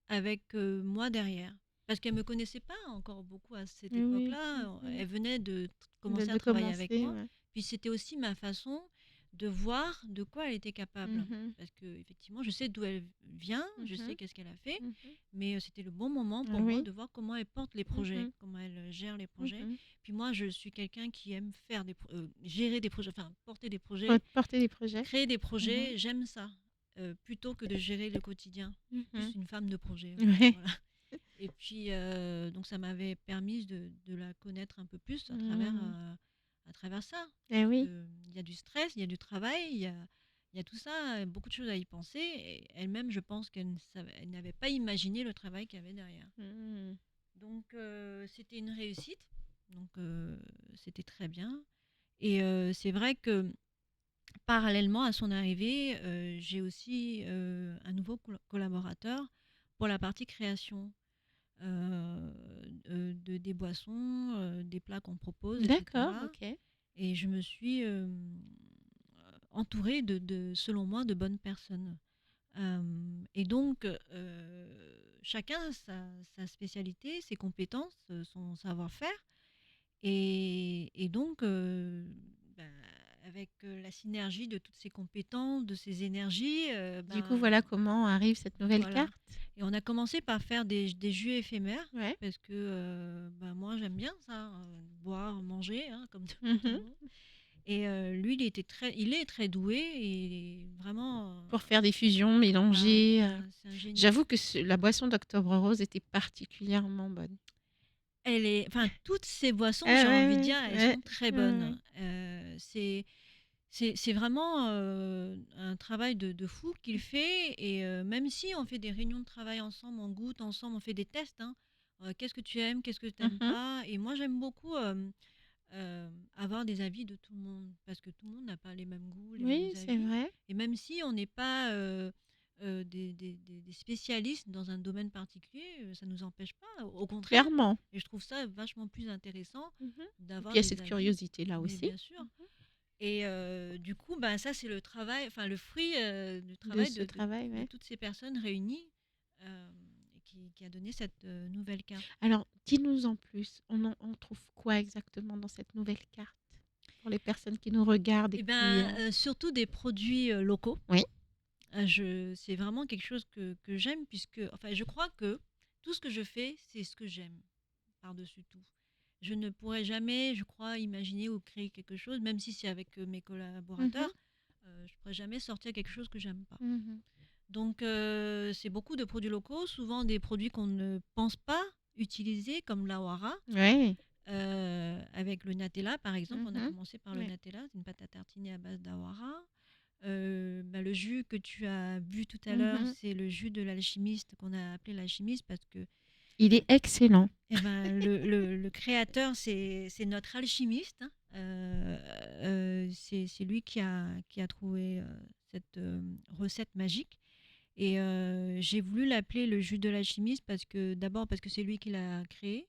avec, moi derrière. Parce qu'elle me connaissait pas encore beaucoup à cette Oui, oui. époque-là, Mmh. elle venait de commencer à De travailler avec commencer, moi. ouais. Puis c'était aussi ma façon de voir de quoi elle était capable. Mmh. Parce qu'effectivement, je sais d'où elle vient, je sais Mmh. qu'est-ce qu'elle a fait, Mmh. mais c'était le bon moment pour moi Oui. de voir comment elle porte les projets, Mmh. comment elle, gère les projets. Mmh. Puis moi, je suis quelqu'un qui aime faire gérer des projets, enfin porter des projets, Porter des projets. créer des Mmh. projets, j'aime ça, plutôt que de gérer le quotidien. Je suis Mmh. plus une femme de projet, Ouais. voilà. Et puis, donc ça m'avait permis de la connaître un peu plus Mmh. à travers ça. Et Parce oui. qu'il y a du stress, il y a du travail, il y a tout ça, beaucoup de choses à y penser. Et elle-même, je pense elle n'avait pas imaginé le travail qu'il y avait derrière. Mmh. Donc, c'était une réussite. Donc, c'était très bien. Et c'est vrai que parallèlement à son arrivée, j'ai aussi un nouveau collaborateur pour la partie création, des boissons, des plats qu'on propose, D'accord, etc. OK. Et je me suis entourée selon moi, de bonnes personnes. Et donc, chacun a sa spécialité, ses compétences, son savoir-faire. Et donc, bah, avec la synergie de toutes ces compétences, de ces énergies, Du coup, ben, voilà comment arrive cette nouvelle voilà. carte. Et on a commencé par faire des jus éphémères Ouais. parce que ben, moi j'aime bien ça, boire, manger, hein, comme tout le Mmh. monde. Et lui, il est très doué et il est vraiment, Pour faire des fusions, ah oui, mélanger, c'est un génie. j'avoue que la boisson d'Octobre Rose était particulièrement bonne. enfin, toutes ces boissons, Ah j'ai envie de ouais, dire, elles ouais, sont très ouais. bonnes. C'est vraiment un travail de fou qu'il fait. Et même si on fait des réunions de travail ensemble, on goûte ensemble, on fait des tests, hein. Qu'est-ce que tu aimes, qu'est-ce que tu n'aimes Mhm. pas. Et moi, j'aime beaucoup avoir des avis de tout le monde, parce que tout le monde n'a pas les mêmes goûts, les mêmes Oui, c'est avis. vrai. Et même si on n'est pas des spécialistes dans un domaine particulier, ça ne nous empêche pas, au contraire. Clairement. Et je trouve ça vachement plus intéressant Mhm. Et puis il d'avoir y a des cette avis, curiosité-là mais aussi bien sûr. Et du coup, ben, ça, c'est le travail, enfin le fruit du de travail ce travail, de ouais. toutes ces personnes réunies, et qui a donné cette nouvelle carte. Alors, dis-nous en plus, on trouve quoi exactement dans cette nouvelle carte pour les personnes qui nous regardent et Et qui... ben, surtout des produits locaux. Oui. C'est vraiment quelque chose que j'aime, puisque, enfin, je crois que tout ce que je fais, c'est ce que j'aime, par-dessus tout. Je ne pourrais jamais, je crois, imaginer ou créer quelque chose, même si c'est avec mes Mhm, collaborateurs, je ne pourrais jamais sortir quelque chose que j'aime pas. mhm. Donc, c'est beaucoup de produits locaux, souvent des produits qu'on ne pense pas utiliser, comme l'awara, Ouais. avec le Nutella, par exemple. On a Mhm. commencé par le Ouais. Nutella, c'est une pâte à tartiner à base d'awara. Le jus que tu as bu tout à l'heure, Mhm. c'est le jus de l'alchimiste, qu'on a appelé l'alchimiste, parce que Il est excellent. le créateur, c'est notre alchimiste, hein. C'est lui qui a trouvé cette recette magique. Et j'ai voulu l'appeler le jus de l'alchimiste, d'abord parce que c'est lui qui l'a créé,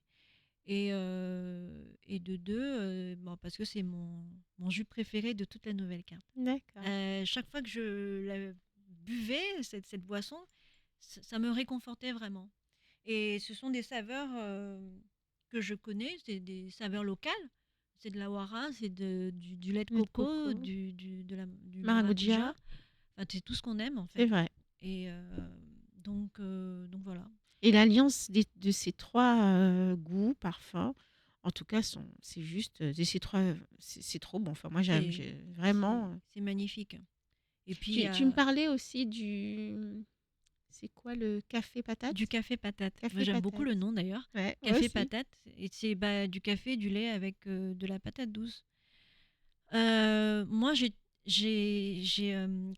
et de deux, bon, parce que c'est mon jus préféré de toute la nouvelle carte. D'accord. Chaque fois que je la buvais, cette boisson, ça me réconfortait vraiment. Et ce sont des saveurs que je connais, c'est des saveurs locales. C'est de la wara, c'est du lait de Lait de coco, coco. du Maracujá. maracuja. Enfin, c'est tout ce qu'on aime, en C'est fait. vrai. Et donc voilà. Et l'alliance de ces trois goûts, parfums, en tout cas, c'est juste, de ces trois, c'est trop bon. Enfin, moi, j'aime, C'est vraiment. c'est magnifique. Et puis, il y Tu me a parlais aussi du, c'est quoi le café du patate? café patate. Moi, Café j'aime beaucoup patate. le nom, d'ailleurs. Ouais, moi Café aussi. patate. Et c'est du café, du lait avec de la patate douce. Moi,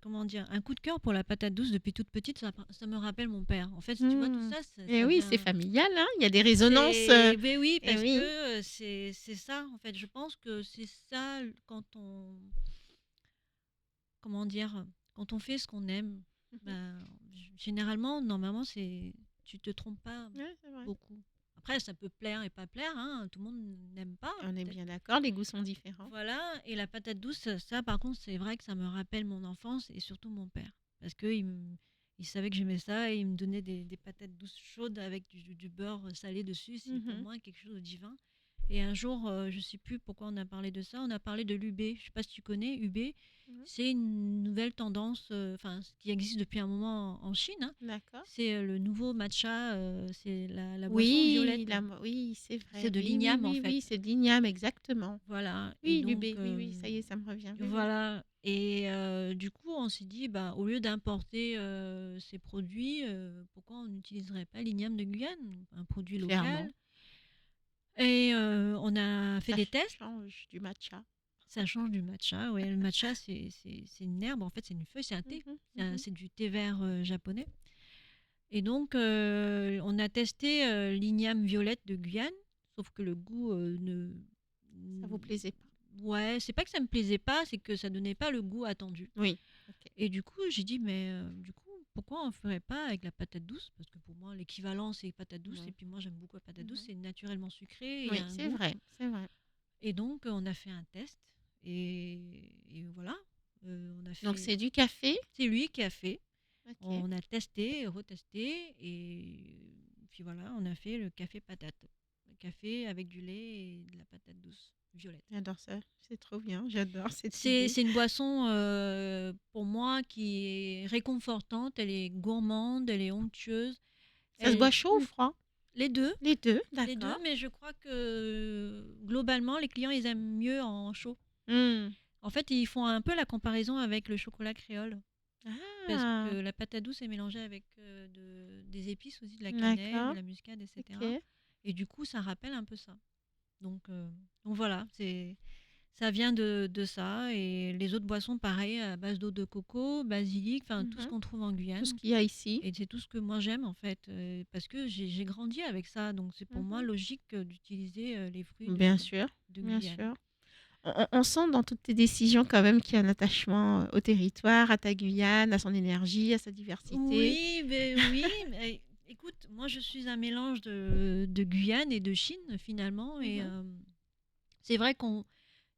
comment dire, un coup de cœur pour la patate douce depuis toute petite. Ça me rappelle mon père. En fait, tu vois, tout Hmm. ça, Et ça oui, c'est vient. familial, hein. Il y a des résonances. Ben oui, Et parce que oui. c'est ça, en fait. Je pense que c'est ça, quand on, comment dire, quand on fait ce qu'on aime, Mhm. ben, généralement, normalement, tu te trompes pas Ouais, c'est vrai. beaucoup. Après, ça peut plaire et pas plaire, hein. Tout le monde n'aime pas, On est peut-être. bien d'accord, les goûts sont différents. Voilà, et la patate douce, ça, par contre, c'est vrai que ça me rappelle mon enfance, et surtout mon père. Parce il savait que j'aimais ça, et il me donnait des patates douces chaudes avec du beurre salé dessus. C'est pour Mhm. moi quelque chose de divin. Et un jour, je ne sais plus pourquoi on a parlé de ça, on a parlé de l'UB. Je ne sais pas si tu connais UB. Mhm. C'est une nouvelle tendance, enfin, qui existe depuis un moment en Chine, hein. D'accord. C'est le nouveau matcha, c'est la boisson Oui, violette. oui, c'est C'est vrai. de Oui, oui, l'igname, en oui, fait. oui, c'est d'igname, exactement. Voilà, et Oui, donc l'UB, oui, oui, ça y est, ça me revient. Oui, oui. voilà. Et du coup, on s'est dit, bah, au lieu d'importer ces produits, pourquoi on n'utiliserait pas l'igname de Guyane, un produit local. Clairement, Et on a fait ça des tests. change du matcha. Ça change du matcha. Ouais, le matcha, c'est une herbe, en fait, c'est une feuille, c'est un thé. Mhm, mhm. C'est du thé vert japonais. Et donc, on a testé l'igname violette de Guyane, sauf que le goût ne. Ça vous plaisait pas? Ouais, c'est pas que ça me plaisait pas, c'est que ça donnait pas le goût attendu. Oui. Ok. Et du coup, j'ai dit, mais du coup, pourquoi on ne ferait pas avec la patate douce? Parce que pour moi, l'équivalent, c'est patate douce. Et Ouais. puis moi, j'aime beaucoup la patate douce. Mhm. C'est naturellement sucré et il y Oui, a un c'est goût. vrai, c'est vrai. Et donc, on a fait un test. Et voilà. On a Donc fait. c'est du café. C'est lui qui a fait. Ok. On a testé, retesté. Et puis voilà, on a fait le café patate. Le café avec du lait et de la patate douce violette. J'adore ça. C'est trop bien. J'adore cette idée. C'est une boisson, pour moi, qui est réconfortante, elle est gourmande, elle est onctueuse. Ça se Elle, boit chaud ou froid? les deux, Les deux, les deux, d'accord. mais je crois que globalement, les clients, ils aiment mieux en chaud. Hmm. En fait, ils font un peu la comparaison avec le chocolat créole, parce que Ah, la patate douce est mélangée avec des épices aussi, de la cannelle, de d'accord. la muscade, etc. Ok. Et du coup, ça rappelle un peu ça. Donc, euh, donc voilà, ça vient de ça. Et les autres boissons, pareil, à base d'eau de coco, basilic, enfin tout ce Mhm. qu'on trouve en Tout ce Guyane. qu'il y a ici. Et c'est tout ce que moi j'aime en fait, parce que j'ai grandi avec ça. Donc c'est pour moi Mhm. logique d'utiliser les fruits Bien sûr, de bien Guyane. sûr. On sent dans toutes tes décisions quand même qu'il y a un attachement au territoire, à ta Guyane, à son énergie, à sa diversité. Oui, mais écoute, moi je suis un mélange de Guyane et de Chine finalement. Et Mhm. c'est vrai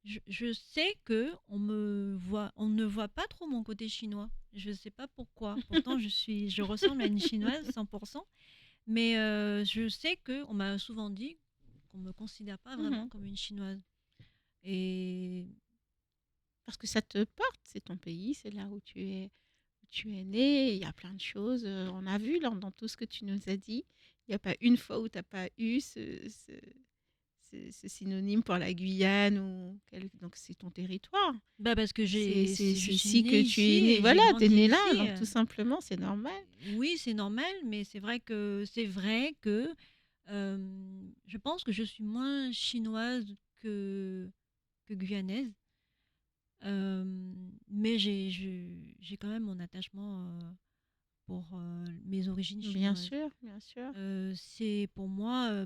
je sais que on ne voit pas trop mon côté chinois. Je ne sais pas pourquoi. Pourtant, je ressemble à une chinoise 100%. Mais je sais que on m'a souvent dit qu'on me considère pas vraiment Mhm. comme une chinoise. Et Parce que ça te porte, c'est ton pays, c'est là où tu es né. Il y a plein de choses. On a vu dans tout ce que tu nous as dit. Il n'y a pas une fois où tu n'as pas eu ce synonyme pour la Guyane. Donc c'est ton territoire. bah parce que je C'est suis ici née que tu es ici né. et j'ai Voilà, tu es grandi né là. ici. Donc tout simplement, c'est normal. Oui, c'est normal, mais c'est vrai que je pense que je suis moins chinoise que guyanaise. Euh, mais j'ai quand même mon attachement pour mes origines Bien chinoises. sûr, bien sûr. C'est pour moi,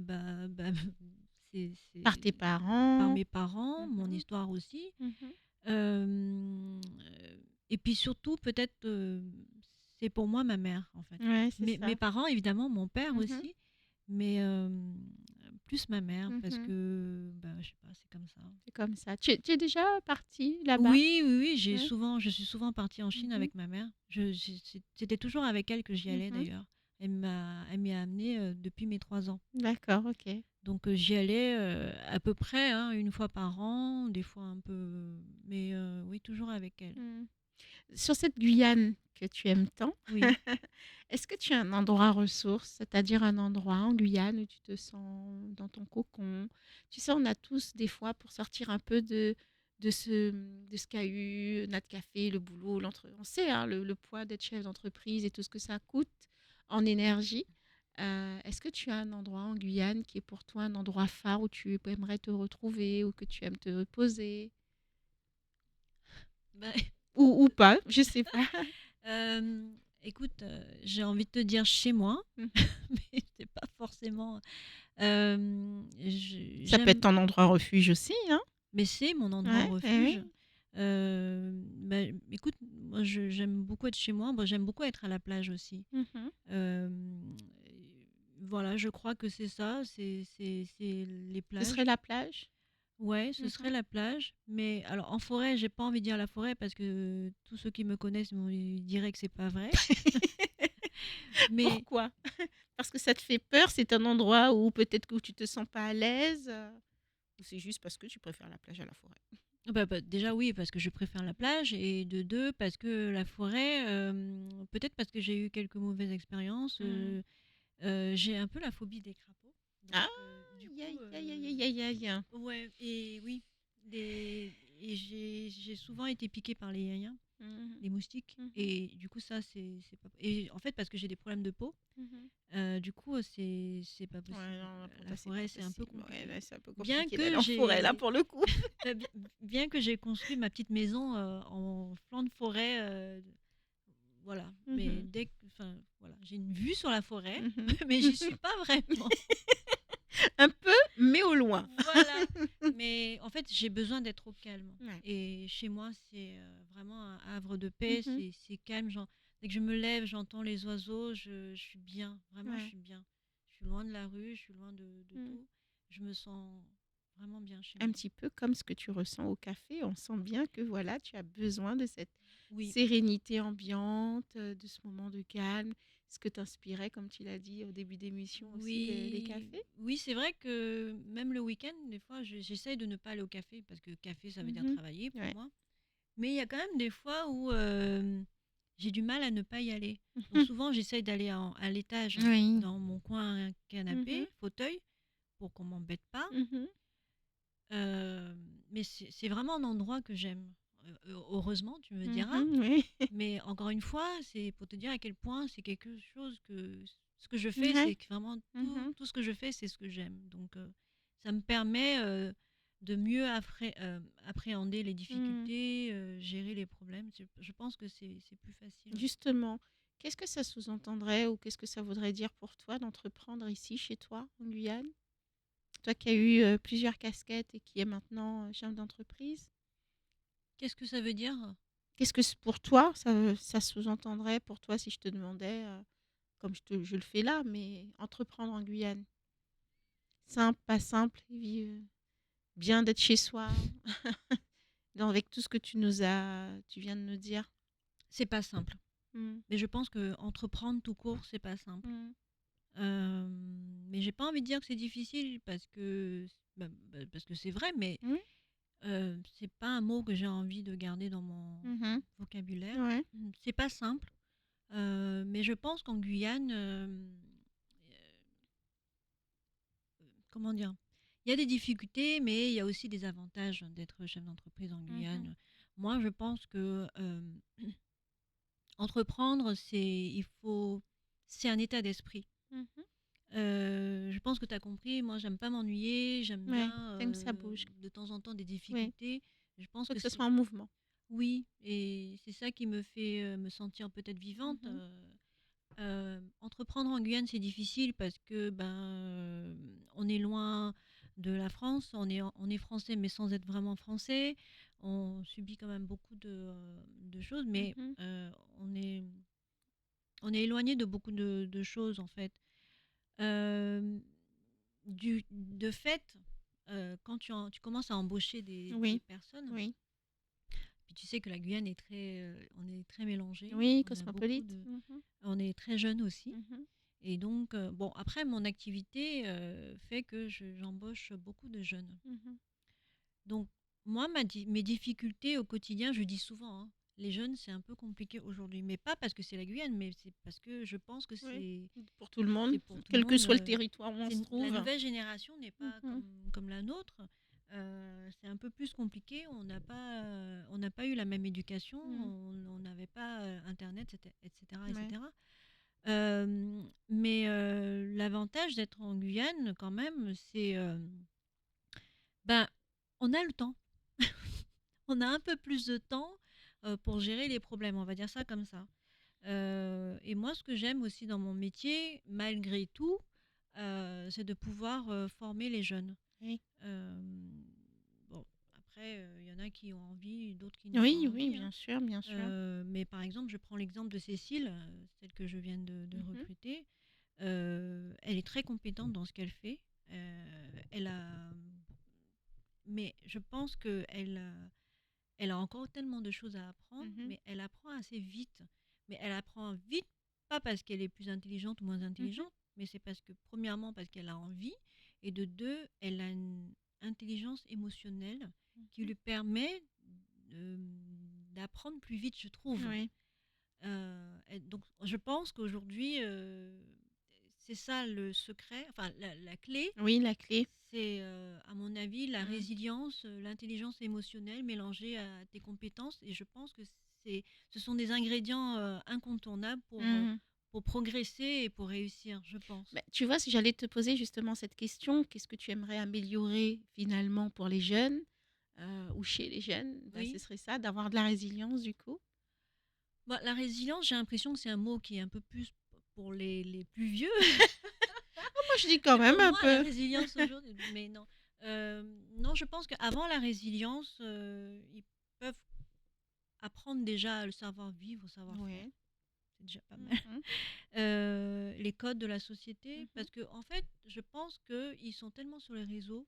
Par c'est tes par parents. mes parents, mon Mhm, histoire aussi. mhm. Euh, et puis surtout, peut-être, c'est pour moi ma mère, en fait. Ouais, c'est Mes ça. parents, évidemment, mon père Mhm, aussi, mais plus ma mère, parce mhm. que, bah, je sais pas, c'est comme ça. C'est comme ça. Tu es déjà parti là-bas? Oui, Ouais. je suis souvent partie en Chine Mhm, avec ma mère. C'était toujours avec elle que j'y allais mhm. d'ailleurs. Elle m'y a amenée depuis mes 3 ans. D'accord, ok. Donc j'y allais à peu près hein, une fois par an, des fois un peu, mais oui, toujours avec elle. Mm. Sur cette Guyane que tu aimes tant, Oui. est-ce que tu as un endroit ressource, c'est-à-dire un endroit en Guyane où tu te sens dans ton cocon? Tu sais, on a tous des fois pour sortir un peu de ce qu'a eu notre café, le boulot, on sait hein, le poids d'être chef d'entreprise et tout ce que ça coûte en énergie. Est-ce que tu as un endroit en Guyane qui est pour toi un endroit phare où tu aimerais te retrouver ou que tu aimes te reposer? Bah, Ou pas, je sais pas. euh, écoute, j'ai envie de te dire chez moi, Mhm. mais c'est pas forcément. Ça peut être J'aime, ton endroit refuge aussi, hein? mais c'est mon endroit Ouais, eh refuge. oui. Bah, écoute, moi j'aime beaucoup être chez moi. Bon, j'aime beaucoup être à la plage aussi. Mhm. Euh, voilà, je crois que c'est ça, c'est les Ce serait plages. la plage? Ouais, ce serait Mhm. la plage. Mais alors en forêt, j'ai pas envie de dire la forêt parce que tous ceux qui me connaissent me diraient que c'est pas vrai. Mais Pourquoi? Parce que ça te fait peur? C'est un endroit où peut-être que tu te sens pas à l'aise? Ou c'est juste parce que tu préfères la plage à la forêt? déjà oui, parce que je préfère la plage. Et de deux, parce que la forêt, peut-être parce que j'ai eu quelques mauvaises expériences. Mm. J'ai un peu la phobie des crapauds. Donc Ah, du aïe, coup, aïe, aïe, aïe, aïe, aïe. ouais, et oui. Et j'ai souvent été piquée par les yaya. Mhm. Les moustiques. Mhm. Et du coup, ça, c'est pas. Et en fait, parce que j'ai des problèmes de peau, Mhm. du coup, c'est pas Ouais, possible. non, pour La toi, c'est pas forêt, c'est un peu possible. Ouais, compliqué. là, c'est un peu Bien compliqué d'aller que en forêt, là, j'ai. pour le coup. Bien que j'ai construit ma petite maison en flanc de forêt, voilà. Mais Mhm. enfin, voilà, j'ai une vue sur la forêt, Mhm. mais j'y suis pas vraiment. Un peu, mais au loin. Voilà. Mais en fait, j'ai besoin d'être au calme. Ouais. Et chez moi, c'est vraiment un havre de paix. Mhm. C'est calme. Dès que je me lève, j'entends les oiseaux. Je suis bien. Vraiment, je Ouais. suis bien. Je suis loin de la rue. Je suis loin de Mm. tout. Je me sens vraiment bien chez Un moi. petit peu comme ce que tu ressens au café. On sent bien que voilà, tu as besoin de cette Oui. sérénité ambiante, de ce moment de calme. Ce que t'inspirait, comme tu l'as dit au début d'émission aussi, les Oui, cafés. oui, c'est vrai que même le week-end, des fois, j'essaye de ne pas aller au café parce que café, ça veut dire Mhm. travailler pour Ouais. moi. Mais il y a quand même des fois où j'ai du mal à ne pas y aller. Donc Mhm. souvent, j'essaye d'aller à l'étage, Oui. dans mon coin Mhm. canapé, fauteuil, pour qu'on m'embête pas. Mhm. Euh, mais c'est vraiment un endroit que j'aime. Heureusement, tu me diras. Mhm. Oui. Mais encore une fois, c'est pour te dire à quel point c'est quelque chose que Ce que je fais, Ouais. c'est que vraiment Mmh. tout ce que je fais, c'est ce que j'aime. Donc, ça me permet, de mieux appréhender les Mmh. difficultés, gérer les problèmes. Je pense que c'est plus facile, ouais. Justement, qu'est-ce que ça sous-entendrait ou qu'est-ce que ça voudrait dire pour toi d'entreprendre ici, chez toi, en Guyane? Toi qui as eu, plusieurs casquettes et qui est maintenant, chef d'entreprise. Qu'est-ce que ça veut dire? Qu'est-ce que pour toi, ça sous-entendrait pour toi si je te demandais, comme je le fais là, mais entreprendre en Guyane? Simple, pas simple, bien d'être chez soi, avec tout ce que tu viens de nous dire. C'est pas simple. Mmh. Mais je pense que entreprendre tout court, c'est pas simple. Mmh. Mais j'ai pas envie de dire que c'est difficile parce que c'est vrai, mais Oui. c'est pas un mot que j'ai envie de garder dans mon Mmh. vocabulaire. Ouais. C'est pas simple, mais je pense qu'en Guyane, comment dire? Il y a des difficultés, mais il y a aussi des avantages d'être chef d'entreprise en Mmh. Guyane. Moi, je pense que, entreprendre, c'est un état d'esprit. Mmh. Je pense que tu as compris, moi j'aime pas m'ennuyer, j'aime Ouais, bien, tu que ça bouge. de temps en temps des Oui, difficultés. Je pense faut que que ce c'est soit en mouvement. oui, et c'est ça qui me fait, me sentir peut-être vivante. Mmh. Entreprendre en Guyane, c'est difficile parce que, on est loin de la France, on est français mais sans être vraiment français. On subit quand même beaucoup de choses, mais, Mmh. on est éloigné de beaucoup de choses en fait. Hem, de fait, quand tu commences à embaucher des Oui, personnes, oui, puis tu sais que la Guyane est on est très mélangé, oui, cosmopolite. Mmh. on est très jeune aussi, Mmh. et donc, bon, après mon activité, fait que j'embauche beaucoup de jeunes. Mmh. Donc moi, mes difficultés au quotidien, je dis souvent, hein, les jeunes, c'est un peu compliqué aujourd'hui, mais pas parce que c'est la Guyane, mais c'est parce que je pense que Oui, c'est pour tout le c'est monde, pour tout le quel que monde. soit le territoire où on se La trouve. nouvelle génération n'est pas Mmh. comme la nôtre. C'est un peu plus compliqué. On n'a pas eu la même éducation. Mmh. On n'avait pas Internet, etc., Ouais. etc. Mais l'avantage d'être en Guyane, quand même, c'est ben, on a le temps. On a un peu plus de temps pour gérer les problèmes. On va dire ça comme ça. Et moi, ce que j'aime aussi dans mon métier, malgré tout, c'est de pouvoir former les jeunes. Oui. Euh, bon, après, il y en a qui ont envie, d'autres qui n'ont pas Oui, oui, envie, hein. bien sûr, bien sûr. Mais par exemple, je prends l'exemple de Cécile, celle que je viens de Mmh. recruter. Elle est très compétente dans ce qu'elle fait. Elle a, mais je pense elle a encore tellement de choses à apprendre, Mmh. mais elle apprend assez vite. Mais elle apprend vite, pas parce qu'elle est plus intelligente ou moins Mmh. intelligente, mais c'est parce que, premièrement, parce qu'elle a envie, et de deux, elle a une intelligence émotionnelle qui Mmh. lui permet euh, d'apprendre plus vite, je trouve. Oui. Donc, je pense qu'aujourd'hui, c'est ça le secret, enfin, la clé, Oui, la clé. c'est, à mon avis, la Mmh. résilience, l'intelligence émotionnelle mélangée à tes compétences, et je pense que ce sont des ingrédients, incontournables Mmh. pour progresser et pour réussir, je pense. Bah, tu vois, si j'allais te poser justement cette question, qu'est-ce que tu aimerais améliorer finalement pour les jeunes, ou chez les jeunes? Bah, ce Oui. serait ça, d'avoir de la résilience du coup? Bah, la résilience, j'ai l'impression que c'est un mot qui est un peu plus pour les plus vieux Moi, je dis quand que même pour un moi, la peu. résilience aujourd'hui, mais non. Non, je pense qu'avant la résilience, ils peuvent apprendre déjà à le savoir-vivre, savoir-faire. Ouais. C'est déjà pas mal. Mmh. Les codes de la société, Mmh. parce que en fait, je pense qu'ils sont tellement sur les réseaux,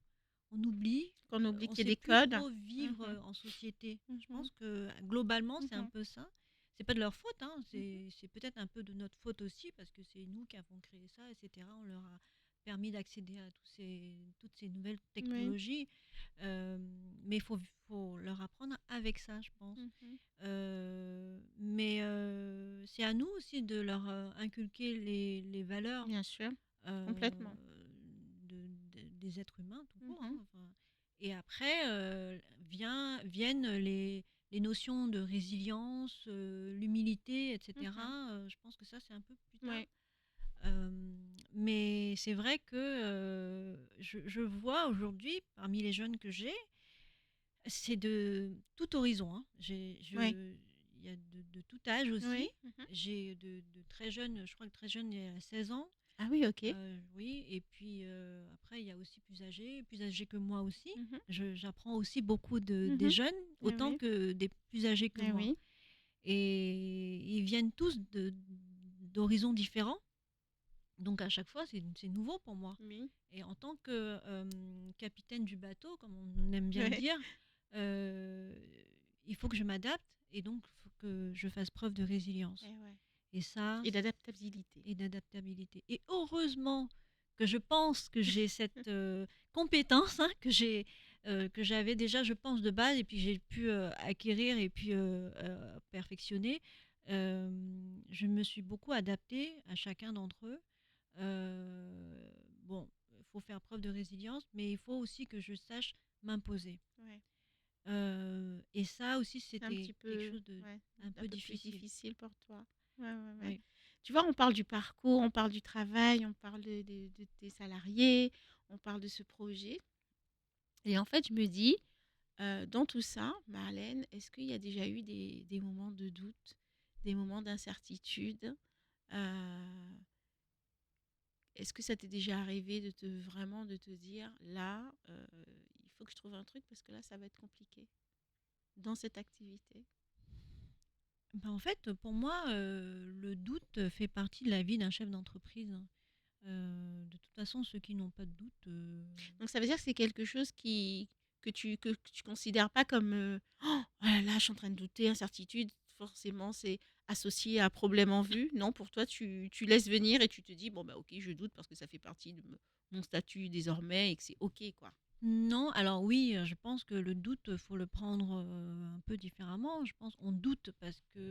on oublie, Qu'on oublie on qu'il y a sait des plus codes. trop vivre Mmh. en société. Je Mmh. pense que globalement, c'est un Mmh. peu ça. C'est pas de leur faute, hein, Mmh. c'est peut-être un peu de notre faute aussi, parce que c'est nous qui avons créé ça, etc. On leur a permis d'accéder à toutes ces nouvelles Oui. technologies. Euh, mais faut leur apprendre avec ça, je pense. Mmh. Mais c'est à nous aussi de leur inculquer les valeurs Bien sûr, euh, complètement. des êtres humains tout court, hein, Mmh. enfin. Et après viennent les notions de résilience, l'humilité, Mmh. etc. Je pense que ça, c'est un peu plus tard. Ouais. Mais c'est vrai que je vois aujourd'hui, parmi les jeunes que j'ai, c'est de tout horizon, hein. Oui. Il y a de tout âge aussi. Oui. Mhm. J'ai de très jeunes, je crois que très jeune, il y a 16 ans. Ah oui, ok. Oui, et puis après, il y a aussi plus âgés que moi aussi. Mhm. J'apprends aussi beaucoup des Mhm. jeunes, Eh autant oui. que des plus âgés que Eh moi. oui. Et ils viennent tous d'horizons différents. Donc à chaque fois, c'est nouveau pour moi. Oui. Et en tant que capitaine du bateau, comme on aime bien Ouais. dire, euh, il faut que je m'adapte et donc il faut que je fasse preuve de résilience. Eh ouais. Et ça, Et d'adaptabilité. et d'adaptabilité. Et heureusement que je pense que j'ai cette compétence, hein, que j'avais déjà, je pense, de base, et puis j'ai pu acquérir et puis perfectionner. Euh, je me suis beaucoup adaptée à chacun d'entre eux. Bon, il faut faire preuve de résilience, mais il faut aussi que je sache m'imposer. Ouais. Et ça aussi, C'est un c'était petit quelque peu, chose de ouais, un un peu peu plus difficile. difficile pour toi. Ouais, ouais, ouais. Oui. Tu vois, on parle du parcours, on parle du travail, on parle de tes salariés, on parle de ce projet. Et en fait, je me dis, dans tout ça, Marlène, est-ce qu'il y a déjà eu des moments de doute, des moments d'incertitude? Euh, Est-ce que ça t'est déjà arrivé de te dire, là, il faut que je trouve un truc parce que là, ça va être compliqué dans cette activité? Ben, en fait, pour moi, le doute fait partie de la vie d'un chef d'entreprise, hein. De toute façon, ceux qui n'ont pas de doute, Donc ça veut dire que c'est quelque chose que tu considères pas comme oh là là, je suis en train de douter, incertitude, forcément c'est associé à problème en vue. Non, pour toi, tu laisses venir et tu te dis, bon bah ok, je doute parce que ça fait partie de mon statut désormais et que c'est ok quoi. non. Alors oui, je pense que le doute, faut le prendre un peu différemment. Je pense qu'on doute parce qu'on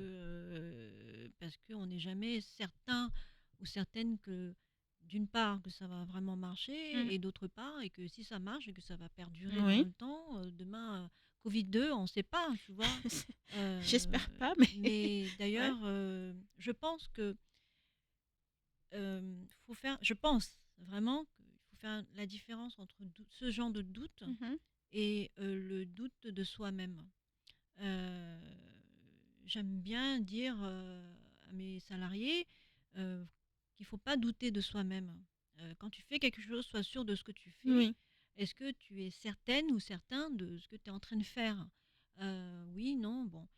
n'est jamais certain ou certaine que d'une part que ça va vraiment Mm. marcher et d'autre part et que si ça marche et que ça va perdurer dans Oui, le temps, demain Covid-2, on ne sait pas, tu vois. Euh, j'espère pas, mais mais ouais. d'ailleurs, je pense que je pense vraiment qu'il faut faire la différence entre ce genre de doute Mhm. et le doute de soi-même. Euh, J'aime bien dire à mes salariés qu'il ne faut pas douter de soi-même. Quand tu fais quelque chose, sois sûr de ce que tu fais. Oui, Est-ce que tu es certaine ou certain de ce que tu es en train de faire? Oui, non, bon.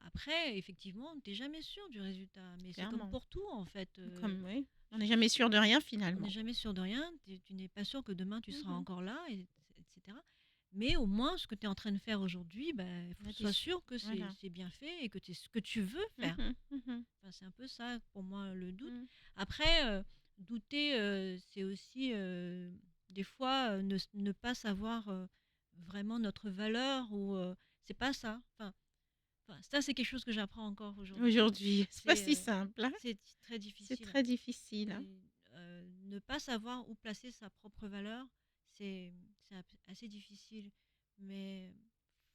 Après, effectivement, tu n'es jamais sûr du résultat, mais c'est comme clairement. pour tout en fait. Comme oui, on n'est jamais sûr de rien On n'est finalement. jamais sûr de rien, tu n'es pas sûr que demain tu seras Mhm. encore là, etc. Mais au moins, ce que tu es en train de faire aujourd'hui, il faut que Là, tu t'es sois sûr. sûr que Voilà. c'est bien fait et que c'est ce que tu veux faire. Mhm. Mhm. Enfin, c'est un peu ça pour moi le doute. Mhm. Après, douter, c'est aussi des fois ne pas savoir vraiment notre valeur ou c'est pas ça. Enfin, ça, c'est quelque chose que j'apprends encore aujourd'hui. Aujourd'hui, c'est pas si simple, hein. C'est très C'est difficile. très difficile, hein. Et, ne pas savoir où placer sa propre valeur, c'est assez difficile. Mais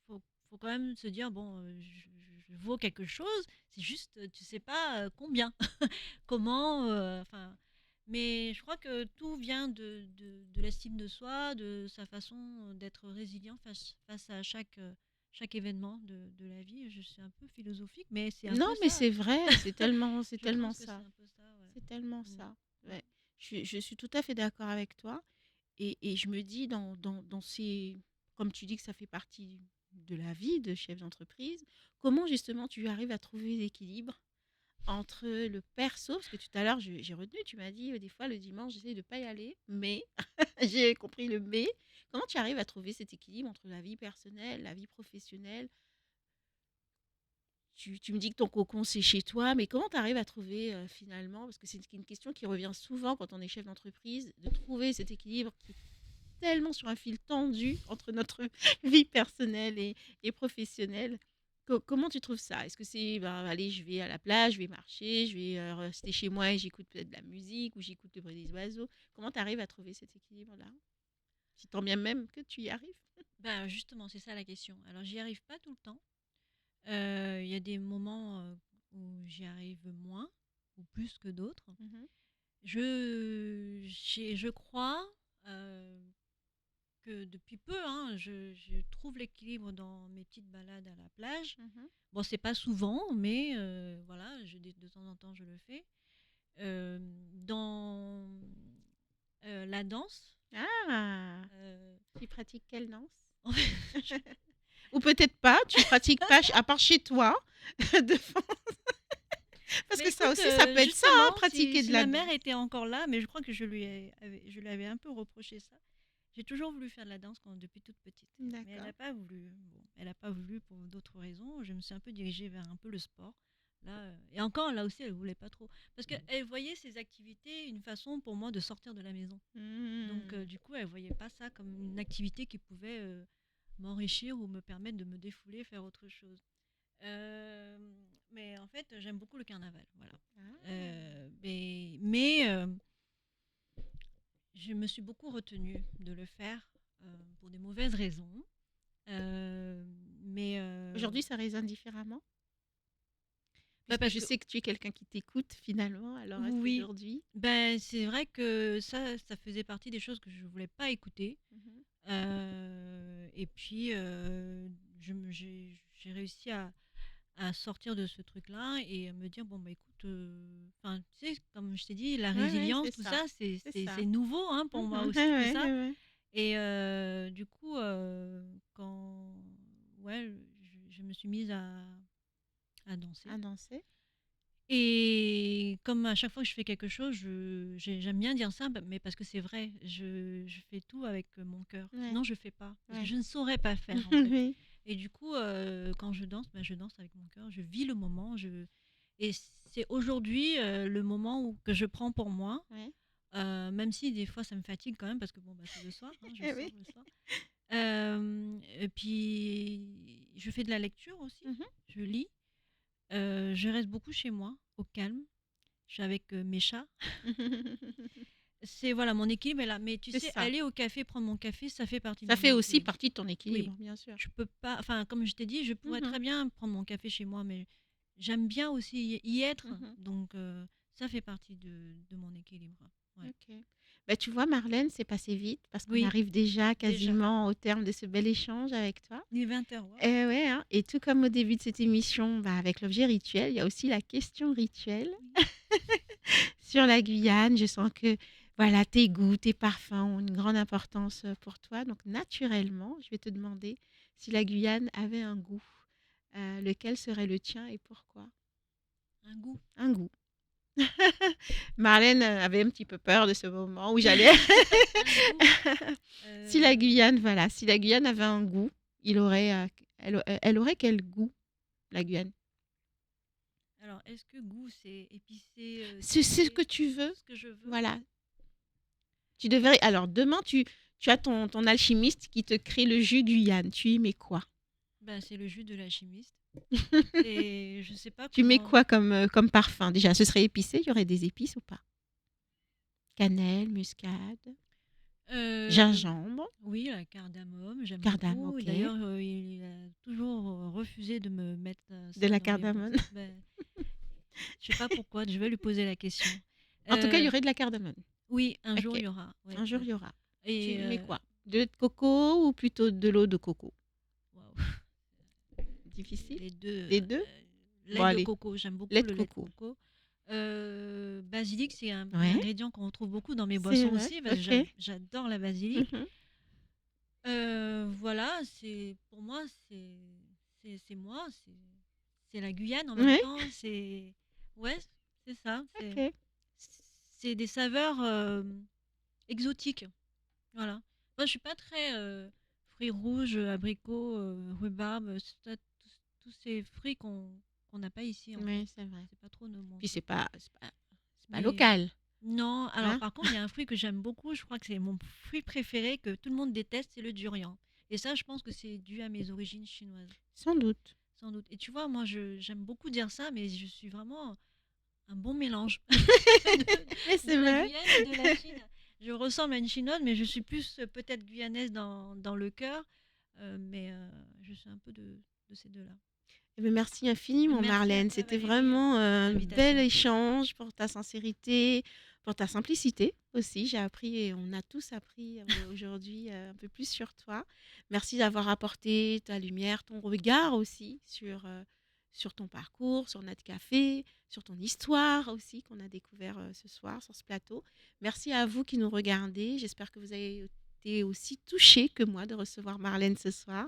faut, faut quand même se dire, bon, je vaux quelque chose, c'est juste, tu sais pas combien, comment, enfin. Mais je crois que tout vient de l'estime de soi, de sa façon d'être résilient face à chaque événement de la vie. Je suis un peu philosophique, mais c'est un Non, peu mais ça. c'est vrai, c'est Je tellement pense que c'est ça. un peu ça, ouais. C'est tellement Mm. ça. Ouais. Ouais. Je suis tout à fait d'accord avec toi. Et je me dis, dans ces. Comme tu dis que ça fait partie de la vie de chef d'entreprise, comment justement tu arrives à trouver l'équilibre entre le perso, parce que tout à l'heure j'ai retenu, tu m'as dit des fois le dimanche j'essaie de pas y aller, mais j'ai compris le mais. Comment tu arrives à trouver cet équilibre entre la vie personnelle, la vie professionnelle? Tu me dis que ton cocon, c'est chez toi, mais comment tu arrives à trouver finalement, parce que c'est une question qui revient souvent quand on est chef d'entreprise, de trouver cet équilibre qui est tellement sur un fil tendu entre notre vie personnelle et professionnelle. Comment tu trouves ça? Est-ce que c'est, bah, allez, je vais à la plage, je vais marcher, je vais rester chez moi et j'écoute peut-être de la musique ou j'écoute le bruit des oiseaux? Comment tu arrives à trouver cet équilibre-là? Si tant bien même que tu y arrives. Ben justement, c'est ça la question. Alors, j'y arrive pas tout le temps. Il y a des moments où j'y arrive moins ou plus que d'autres. Mhm. Je crois que depuis peu, hein, je trouve l'équilibre dans mes petites balades à la plage. Mhm. Bon, c'est pas souvent, mais voilà, de temps en temps, je le fais. Dans la danse, Ah, euh, tu pratiques quelle danse? en fait, je- Ou peut-être pas, tu pratiques pas à part chez toi. de- Parce mais que ça écoute, aussi, ça peut être ça, hein, justement, pratiquer de si la ma mère danse. était encore là, mais je crois que je lui avais un peu reproché ça. J'ai toujours voulu faire de la danse depuis toute petite. Mais elle D'accord. n'a pas voulu. Bon, elle n'a pas voulu pour d'autres raisons. Je me suis un peu dirigée vers un peu le sport. Là, et encore, là aussi, elle voulait pas trop. Parce qu'elle voyait ces activités une façon pour moi de sortir de la maison. Donc, Hmm. du coup, elle voyait pas ça comme une activité qui pouvait m'enrichir ou me permettre de me défouler, faire autre chose. Euh, mais en fait, j'aime beaucoup le carnaval. Voilà. Ah. Mais je me suis beaucoup retenue de le faire pour des mauvaises raisons. Euh, mais Aujourd'hui, ça résonne différemment? bah Puisque parce je que sais que tu es quelqu'un qui t'écoute finalement. Alors, est-ce oui, qu'aujourd'hui? ben c'est vrai que ça faisait partie des choses que je voulais pas écouter. Mhm. Et puis j'ai réussi à sortir de ce truc-là et à me dire bon bah écoute, enfin tu sais comme je t'ai dit la Ouais, ouais, résilience c'est tout ça. ça C'est ça. c'est nouveau hein, pour moi Mhm. aussi Ouais, tout ouais, ça. ouais, ouais. Et du coup, quand ouais, je me suis mise à danser. À danser. Et comme à chaque fois que je fais quelque chose, j'aime bien dire ça, mais parce que c'est vrai, je fais tout avec mon cœur. Ouais, Sinon, je fais pas, parce que ouais. je ne saurais pas faire en fait. Oui. Et du coup, quand je danse, ben, je danse avec mon cœur, je vis le moment. Et c'est aujourd'hui le moment que je prends pour moi, Ouais. même si des fois ça me fatigue quand même, parce que bon, bah, c'est le soir, hein, je Eh sors oui. le soir. Et puis, je fais de la lecture aussi. Mhm. Je lis. Je reste beaucoup chez moi, au calme. Je suis avec mes chats. C'est voilà, mon équilibre est là. Mais tu C'est sais, ça. aller au café, prendre mon café, ça fait partie de Ça mon fait aussi équilibre. partie de ton Oui, équilibre, bien sûr. je peux pas. Enfin, comme je t'ai dit, je pourrais Mhm. très bien prendre mon café chez moi, mais j'aime bien aussi y être. Mhm. Donc, ça fait partie de mon équilibre. Ouais. Ok. Bah, tu vois, Marlène, c'est passé vite parce qu'on Oui, arrive déjà déjà. quasiment au terme de ce bel échange avec toi. Il est 20h, waouh. Et ouais, hein. Et tout comme au début de cette émission, bah, avec l'objet rituel, il y a aussi la question rituelle Oui. sur la Guyane. Je sens que voilà, tes goûts, tes parfums ont une grande importance pour toi. Donc, naturellement, je vais te demander si la Guyane avait un goût. Lequel serait le tien et pourquoi? Un goût. Un goût. Marlène avait un petit peu peur de ce moment où j'allais. Un goût. Si la Euh, Guyane, voilà, si la Guyane avait un goût, elle aurait quel goût, la Guyane? alors, est-ce que goût, c'est épicé, C'est ce que sucré, tu veux, ce que je veux? voilà. Tu devrais. Alors demain, tu as ton alchimiste qui te crée le jus Guyane. Tu y mets quoi? Ben, c'est le jus de la chimiste. Et je sais pas Tu mets comment. quoi comme parfum? Déjà, ce serait épicé, il y aurait des épices ou pas? Cannelle, muscade, Euh, gingembre, oui, la cardamome, j'aime cardamome, beaucoup. ok. D'ailleurs, il a toujours refusé de me mettre De ça la dans les boissons. cardamome. Ben, je sais pas pourquoi, je vais lui poser la question. En tout cas, il y Euh, aurait de la cardamome. oui, un jour Ok. il y aura. Ouais, Un jour, il ouais. y aura. Et Tu mets quoi? De l'eau de coco ou plutôt de l'eau de coco? waouh, Difficile? les deux. Les deux? Bon, Lait de allez, coco, j'aime lait beaucoup de le lait de coco. coco. Basilic, c'est un Ouais, ingrédient qu'on retrouve beaucoup dans mes c'est boissons vrai. aussi, parce que Ok. j'adore la basilic. Mhm. Voilà, c'est pour moi, c'est moi, c'est la Guyane en même Ouais, temps. C'est ouais, c'est ça. ok. C'est des saveurs exotiques. Voilà. Moi, je suis pas très fruits rouges, abricots, rhubarbe, tous ces fruits qu'on n'a pas ici en fait. Oui, c'est vrai. C'est pas trop mon Puis truc. c'est pas Mais local, non, alors hein? par contre, il y a un fruit que j'aime beaucoup, je crois que c'est mon fruit préféré que tout le monde déteste, c'est le durian. Et ça, je pense que c'est dû à mes origines chinoises, Sans doute. sans doute. Et tu vois, moi, j'aime beaucoup dire ça, mais je suis vraiment un bon mélange Mais c'est de la vrai. Guyane et de la Chine. Je ressemble à une chinoise, mais je suis plus peut-être guyanaise dans le cœur, mais je suis un peu de ces deux-là. Eh bien, merci infiniment, Merci à Marlène. toi, C'était Valérie, vraiment pour un bel l'invitation. échange pour ta sincérité, pour ta simplicité aussi. J'ai appris et on a tous appris aujourd'hui un peu plus sur toi. Merci d'avoir apporté ta lumière, ton regard aussi sur ton parcours, sur notre café, sur ton histoire aussi qu'on a découvert ce soir sur ce plateau. Merci à vous qui nous regardez. J'espère que vous avez été aussi touchés que moi de recevoir Marlène ce soir.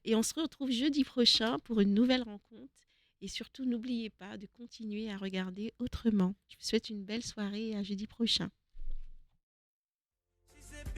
Et on se retrouve jeudi prochain pour une nouvelle rencontre. Et surtout, n'oubliez pas de continuer à regarder autrement. Je vous souhaite une belle soirée et à jeudi prochain.